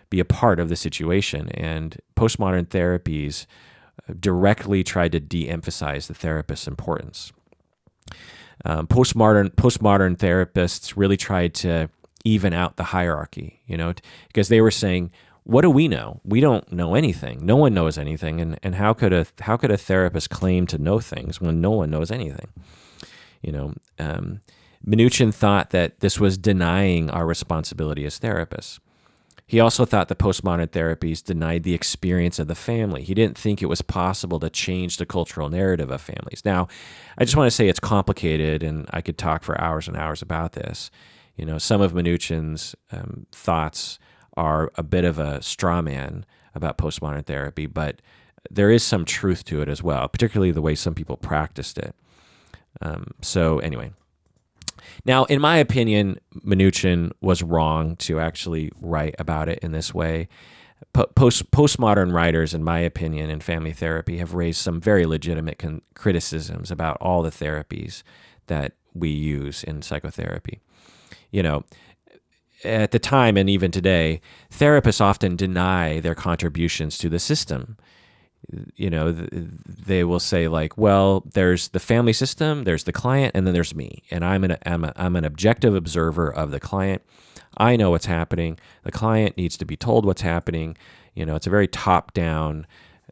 be a part of the situation, and postmodern therapies directly tried to de-emphasize the therapist's importance. Postmodern therapists really tried to even out the hierarchy, because they were saying, what do we know? We don't know anything. No one knows anything. And how could a therapist claim to know things when no one knows anything? Minuchin thought that this was denying our responsibility as therapists. He also thought the postmodern therapies denied the experience of the family. He didn't think it was possible to change the cultural narrative of families. Now, I just want to say it's complicated, and I could talk for hours and hours about this. Some of Minuchin's thoughts are a bit of a straw man about postmodern therapy, but there is some truth to it as well, particularly the way some people practiced it. So anyway, now, in my opinion, Minuchin was wrong to actually write about it in this way. Postmodern writers, in my opinion, in family therapy have raised some very legitimate criticisms about all the therapies that we use in psychotherapy. At the time and even today, therapists often deny their contributions to the system. They will say like, well, there's the family system, there's the client, and then there's me. And I'm an objective observer of the client. I know what's happening. The client needs to be told what's happening. It's a very top-down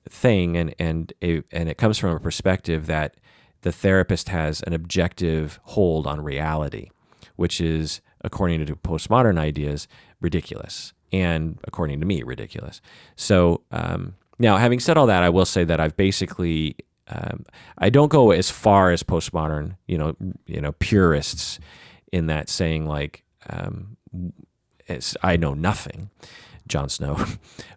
thing, and it comes from a perspective that the therapist has an objective hold on reality, which is, according to postmodern ideas, ridiculous, and according to me, ridiculous. So now, having said all that, I will say that I've basically I don't go as far as postmodern, purists, in that saying like I know nothing, Jon Snow,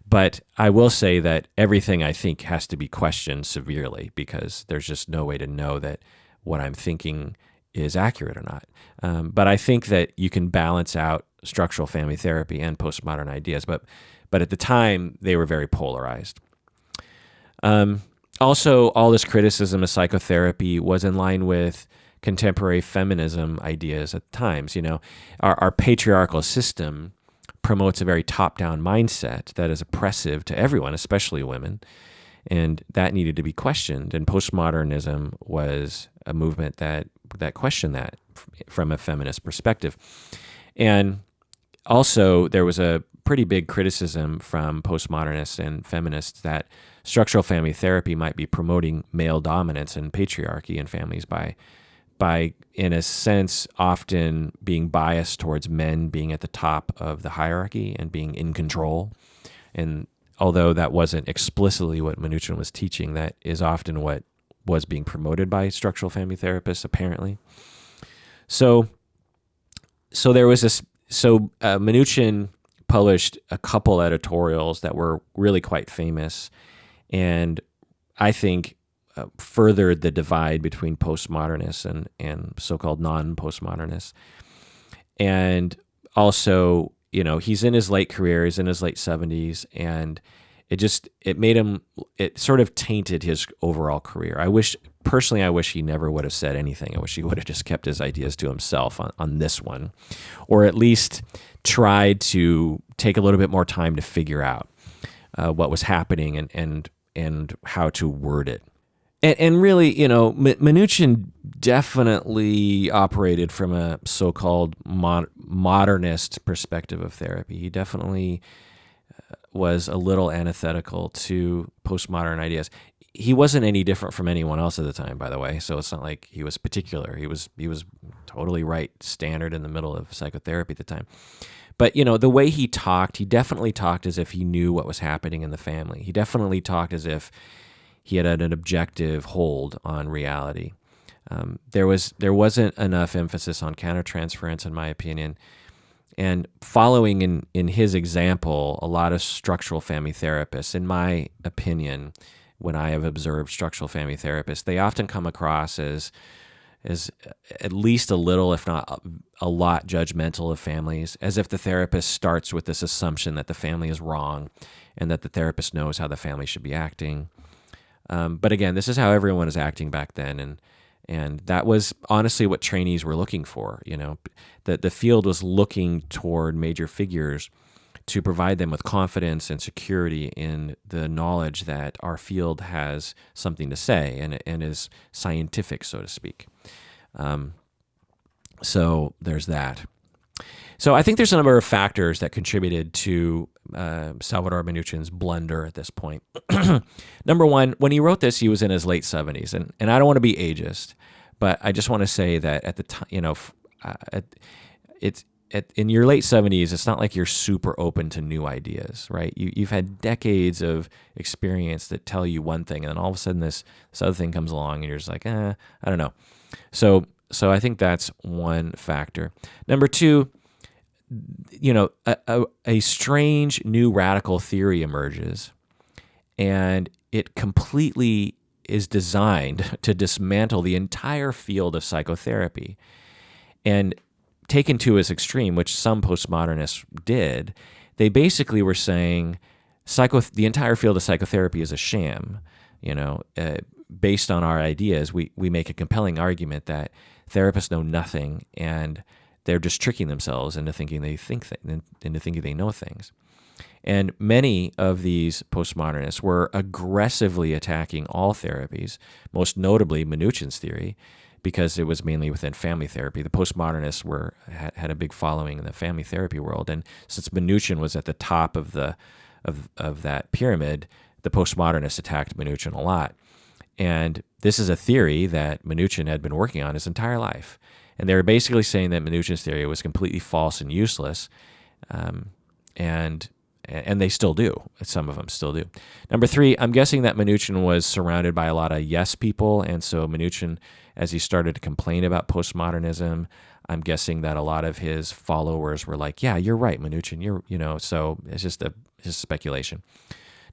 but I will say that everything I think has to be questioned severely because there's just no way to know that what I'm thinking is accurate or not. But I think that you can balance out structural family therapy and postmodern ideas, but at the time they were very polarized. Also, all this criticism of psychotherapy was in line with contemporary feminism ideas at times. Our patriarchal system promotes a very top-down mindset that is oppressive to everyone, especially women, and that needed to be questioned. And postmodernism was a movement that questioned that from a feminist perspective. And also, there was a pretty big criticism from postmodernists and feminists that structural family therapy might be promoting male dominance and patriarchy in families by, in a sense, often being biased towards men being at the top of the hierarchy and being in control. And although that wasn't explicitly what Minuchin was teaching, that is often what was being promoted by structural family therapists, apparently. So there was this. So Minuchin published a couple editorials that were really quite famous, and I think furthered the divide between postmodernists and so-called non-postmodernists. And also, he's in his late career, he's in his late 70s, and it sort of tainted his overall career. I wish he never would have said anything. I wish he would have just kept his ideas to himself on this one, or at least tried to take a little bit more time to figure out what was happening and how to word it. And really, Minuchin definitely operated from a so-called modernist perspective of therapy. He definitely was a little antithetical to postmodern ideas. He wasn't any different from anyone else at the time, by the way. So it's not like he was particular. He was totally right, standard in the middle of psychotherapy at the time. But, the way he definitely talked as if he knew what was happening in the family. He definitely talked as if he had an objective hold on reality. There wasn't enough emphasis on countertransference, in my opinion. And following in his example, a lot of structural family therapists, in my opinion, when I have observed structural family therapists, they often come across as at least a little, if not a lot, judgmental of families, as if the therapist starts with this assumption that the family is wrong and that the therapist knows how the family should be acting. But again, this is how everyone was acting back then, and that was honestly what trainees were looking for. The field was looking toward major figures to provide them with confidence and security in the knowledge that our field has something to say and is scientific, so to speak. So there's that. So I think there's a number of factors that contributed to Salvador Minuchin's blunder at this point. Number one, when he wrote this, he was in his late 70s, and I don't want to be ageist, but I just want to say that at the time, in your late 70s, it's not like you're super open to new ideas, right? You've had decades of experience that tell you one thing, and then all of a sudden this other thing comes along, and you're just like, I don't know. So I think that's one factor. Number two, a strange new radical theory emerges, and it completely is designed to dismantle the entire field of psychotherapy. And taken to its extreme, which some postmodernists did, they basically were saying the entire field of psychotherapy is a sham. Based on our ideas, we make a compelling argument that therapists know nothing and they're just tricking themselves into thinking they know things. And many of these postmodernists were aggressively attacking all therapies, most notably Minuchin's theory, because it was mainly within family therapy. The postmodernists had a big following in the family therapy world, and since Minuchin was at the top of that pyramid, the postmodernists attacked Minuchin a lot. And this is a theory that Minuchin had been working on his entire life. And they were basically saying that Minuchin's theory was completely false and useless, and they still do. Some of them still do. Number three, I'm guessing that Minuchin was surrounded by a lot of yes people, and so Minuchin, as he started to complain about postmodernism, I'm guessing that a lot of his followers were like, "Yeah, you're right, Minuchin. So it's just speculation."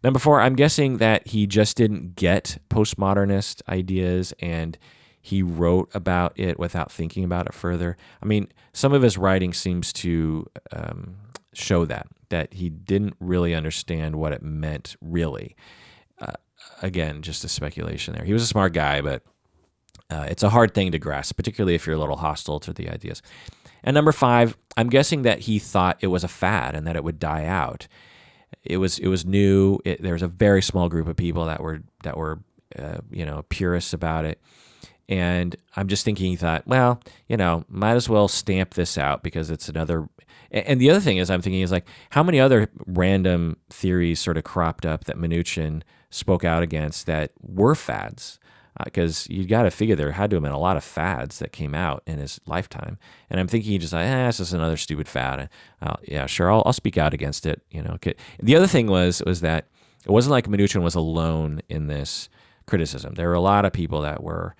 Number four, I'm guessing that he just didn't get postmodernist ideas and he wrote about it without thinking about it further. I mean, some of his writing seems to show that he didn't really understand what it meant, really. Again, just a speculation there. He was a smart guy, but It's a hard thing to grasp, particularly if you're a little hostile to the ideas. And number 5, I'm guessing that he thought it was a fad and that it would die out. It was new. There was a very small group of people that were purists about it. And I'm just thinking he thought, well, might as well stamp this out because it's another. And the other thing is I'm thinking is like, how many other random theories sort of cropped up that Minuchin spoke out against that were fads? Because you got to figure there had to have been a lot of fads that came out in his lifetime. And I'm thinking he just like, it's just another stupid fad. Yeah, sure, I'll speak out against it. The other thing was that it wasn't like Minuchin was alone in this criticism. There were a lot of people that were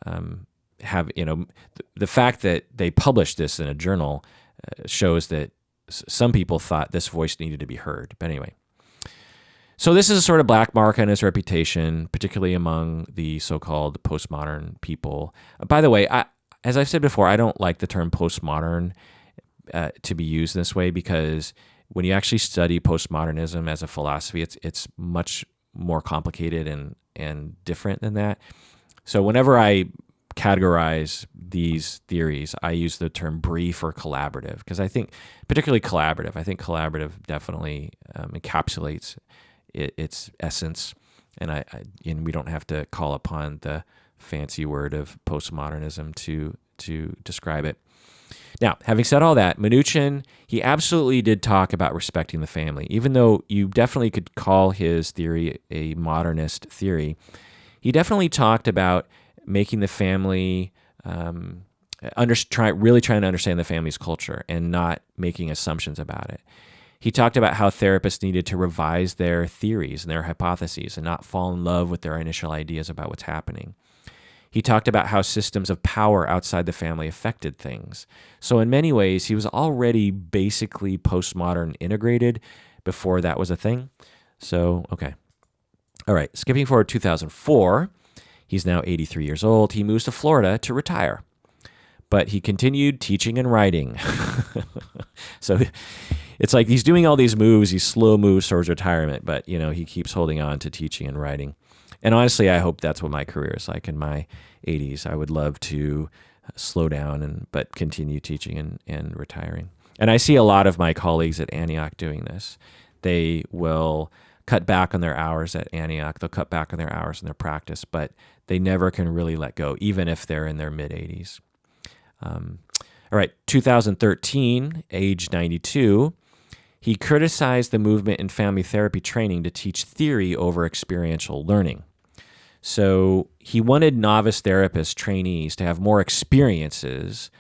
the fact that they published this in a journal shows that some people thought this voice needed to be heard. But anyway. So this is a sort of black mark on his reputation, particularly among the so-called postmodern people. By the way, as I've said before, I don't like the term postmodern to be used this way because when you actually study postmodernism as a philosophy, it's much more complicated and different than that. So whenever I categorize these theories, I use the term brief or collaborative because I think, particularly collaborative, collaborative definitely encapsulates its essence, and we don't have to call upon the fancy word of postmodernism to describe it. Now, having said all that, Minuchin, he absolutely did talk about respecting the family, even though you definitely could call his theory a modernist theory. He definitely talked about making the family really trying to understand the family's culture and not making assumptions about it. He talked about how therapists needed to revise their theories and their hypotheses and not fall in love with their initial ideas about what's happening. He talked about how systems of power outside the family affected things. So in many ways, he was already basically postmodern integrated before that was a thing. So, okay. All right, skipping forward to 2004, he's now 83 years old. He moves to Florida to retire. But he continued teaching and writing. So it's like he's doing all these moves, these slow moves towards retirement, but he keeps holding on to teaching and writing. And honestly, I hope that's what my career is like in my 80s. I would love to slow down but continue teaching and retiring. And I see a lot of my colleagues at Antioch doing this. They will cut back on their hours at Antioch. They'll cut back on their hours in their practice, but they never can really let go, even if they're in their mid-80s. All right, 2013, age 92, he criticized the movement in family therapy training to teach theory over experiential learning. So he wanted novice therapist trainees to have more experiences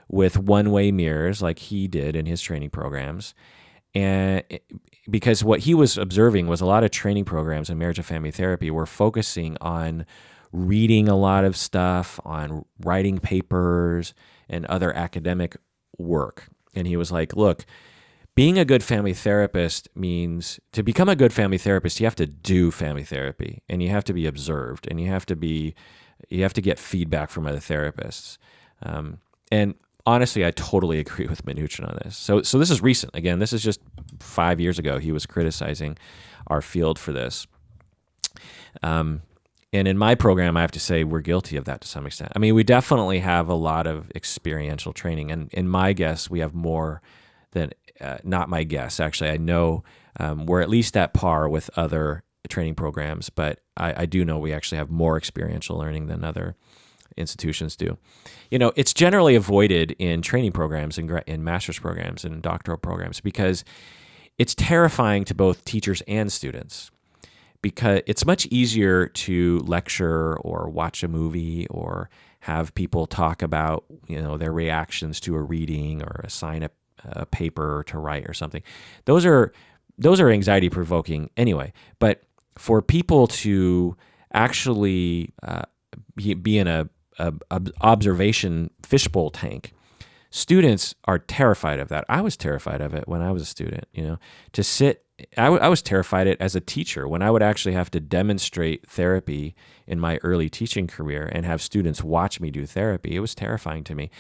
with one-way mirrors like he did in his training programs. And because what he was observing was a lot of training programs in marriage and family therapy were focusing on reading a lot of stuff, on writing papers and other academic work. And he was like, look, being a good family therapist means to become a good family therapist, you have to do family therapy and you have to be observed and you have to get feedback from other therapists. And honestly, I totally agree with Minuchin on this. So this is recent. Again, this is just 5 years ago. He was criticizing our field for this. And in my program, I have to say we're guilty of that to some extent. I mean, we definitely have a lot of experiential training. And in my guess, we have more than, not my guess, actually. I know we're at least at par with other training programs, but I do know we actually have more experiential learning than other institutions do. It's generally avoided in training programs, in master's programs, and doctoral programs because it's terrifying to both teachers and students. Because it's much easier to lecture or watch a movie or have people talk about, their reactions to a reading or assign a paper to write or something. Those are anxiety provoking anyway. But for people to actually be in a observation fishbowl tank, students are terrified of that. I was terrified of it when I was a student. To sit. I was terrified of it as a teacher when I would actually have to demonstrate therapy in my early teaching career and have students watch me do therapy. It was terrifying to me.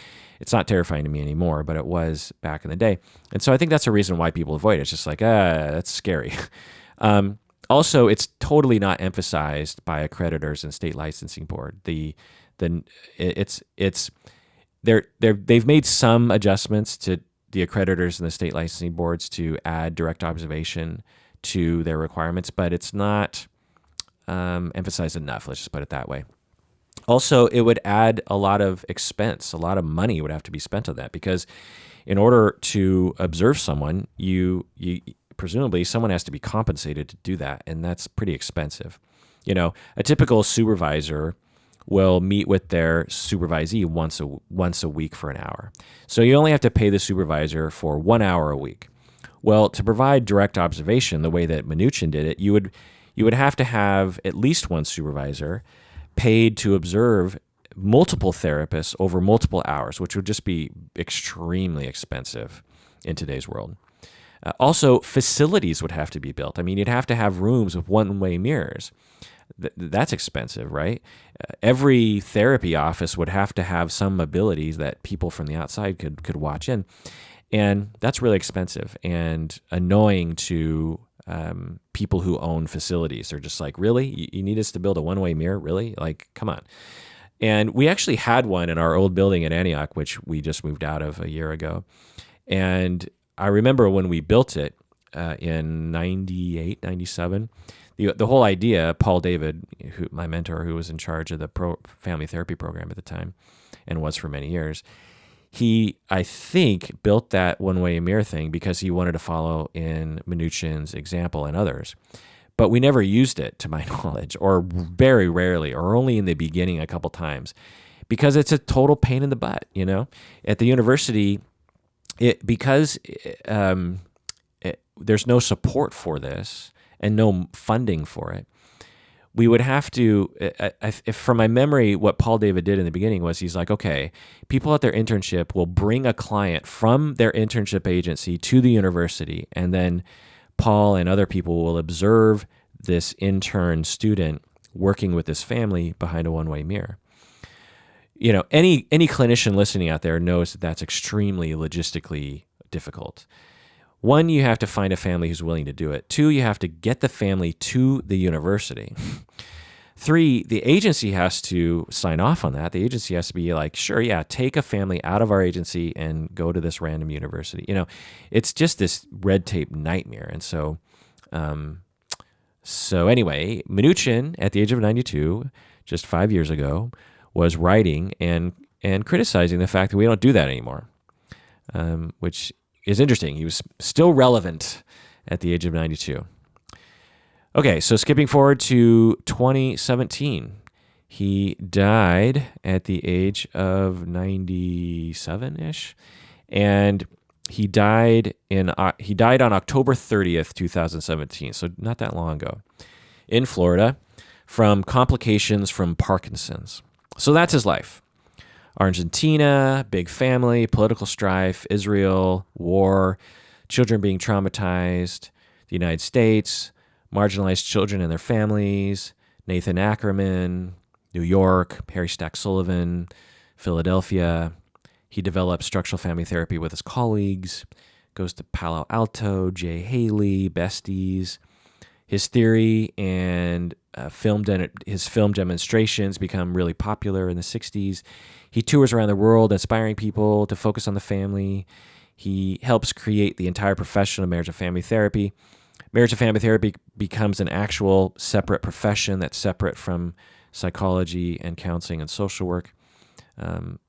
It's not terrifying to me anymore, but it was back in the day. And so I think that's a reason why people avoid it. It's just like, that's scary. Also, it's totally not emphasized by accreditors and state licensing board. The then they've made some adjustments to the accreditors and the state licensing boards to add direct observation to their requirements, but it's not emphasized enough. Let's just put it that way. Also, it would add a lot of expense, a lot of money would have to be spent on that, because in order to observe someone, you presumably someone has to be compensated to do that, and that's pretty expensive. A typical supervisor will meet with their supervisee once a week for an hour. So you only have to pay the supervisor for 1 hour a week. Well, to provide direct observation the way that Minuchin did it, you would have to have at least one supervisor paid to observe multiple therapists over multiple hours, which would just be extremely expensive in today's world. Also, facilities would have to be built. I mean, you'd have to have rooms with one-way mirrors. That's expensive, right? Every therapy office would have to have some abilities that people from the outside could watch in. And that's really expensive and annoying to people who own facilities. They're just like, really? You need us to build a one-way mirror? Really? Like, come on. And we actually had one in our old building at Antioch, which we just moved out of a year ago. And I remember when we built it in 98, 97, the whole idea, Paul David, my mentor, who was in charge of the family therapy program at the time and was for many years, he, I think, built that one-way mirror thing because he wanted to follow in Minuchin's example and others. But we never used it, to my knowledge, or very rarely, or only in the beginning a couple times, because it's a total pain in the butt, At the university, because there's no support for this and no funding for it, we would have to, if from my memory, what Paul David did in the beginning was he's like, okay, people at their internship will bring a client from their internship agency to the university, and then Paul and other people will observe this intern student working with this family behind a one-way mirror. Any clinician listening out there knows that that's extremely logistically difficult. One, you have to find a family who's willing to do it. Two, you have to get the family to the university. Three, the agency has to sign off on that. The agency has to be like, sure, yeah, take a family out of our agency and go to this random university. It's just this red tape nightmare. And so anyway, Minuchin, at the age of 92, just 5 years ago, was writing and criticizing the fact that we don't do that anymore, which is interesting. He was still relevant at the age of 92. Okay, so skipping forward to 2017, he died at the age of 97-ish, and he died on October 30th, 2017, so not that long ago, in Florida, from complications from Parkinson's. So that's his life. Argentina, big family, political strife, Israel, war, children being traumatized, the United States, marginalized children and their families, Nathan Ackerman, New York, Harry Stack Sullivan, Philadelphia. He developed structural family therapy with his colleagues, goes to Palo Alto, Jay Haley, Besties. His theory and his film demonstrations become really popular in the 60s. He tours around the world inspiring people to focus on the family. He helps create the entire profession of marriage and family therapy. Marriage and family therapy becomes an actual separate profession that's separate from psychology and counseling and social work.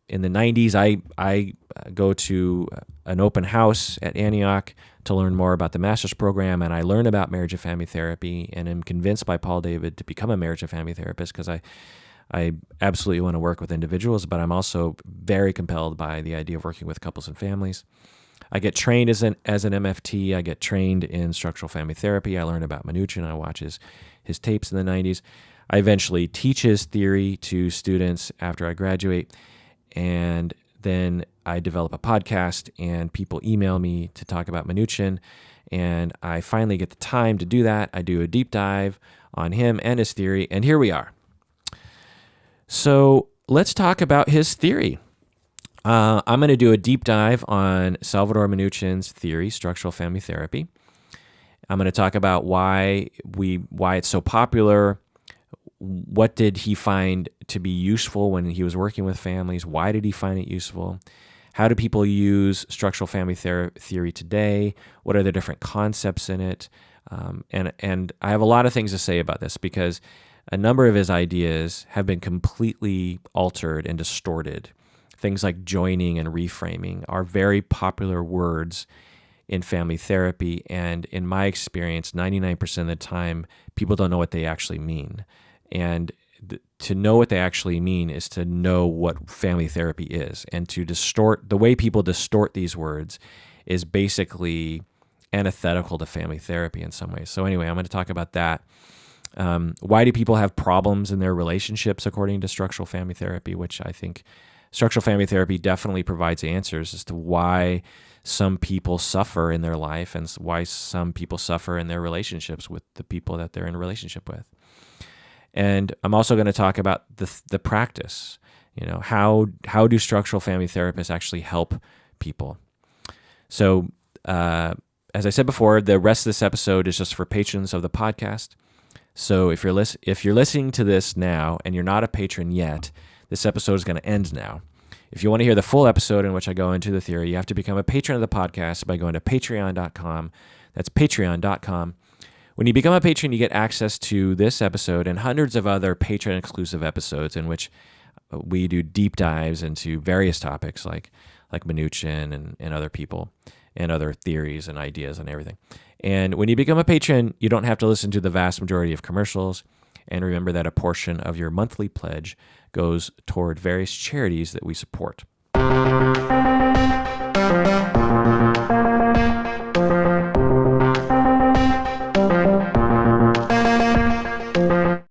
In the 90s, I go to an open house at Antioch to learn more about the master's program, and I learn about marriage and family therapy, and am convinced by Paul David to become a marriage and family therapist because I absolutely want to work with individuals, but I'm also very compelled by the idea of working with couples and families. I get trained as an MFT. I get trained in structural family therapy. I learn about Minuchin. I watch his tapes in the 90s. I eventually teach his theory to students after I graduate, and then I develop a podcast, and people email me to talk about Minuchin, and I finally get the time to do that. I do a deep dive on him and his theory, and here we are. So let's talk about his theory. I'm going to do a deep dive on Salvador Minuchin's theory, structural family therapy. I'm going to talk about why it's so popular, what did he find to be useful when he was working with families? Why did he find it useful? How do people use structural family theory today? What are the different concepts in it? And I have a lot of things to say about this because a number of his ideas have been completely altered and distorted. Things like joining and reframing are very popular words in family therapy, and in my experience, 99% of the time, people don't know what they actually mean. And to know what they actually mean is to know what family therapy is. And to distort, the way people distort these words is basically antithetical to family therapy in some ways. So anyway, I'm going to talk about that. Why do people have problems in their relationships according to structural family therapy, which I think structural family therapy definitely provides answers as to why some people suffer in their life and why some people suffer in their relationships with the people that they're in a relationship with. And I'm also going to talk about the practice. How do structural family therapists actually help people? So, as I said before, the rest of this episode is just for patrons of the podcast. So if you're listening to this now and you're not a patron yet, this episode is going to end now. If you want to hear the full episode in which I go into the theory, you have to become a patron of the podcast by going to patreon.com. That's patreon.com. When you become a patron, you get access to this episode and hundreds of other patron-exclusive episodes in which we do deep dives into various topics like Minuchin and other people and other theories and ideas and everything. And when you become a patron, you don't have to listen to the vast majority of commercials. And remember that a portion of your monthly pledge goes toward various charities that we support.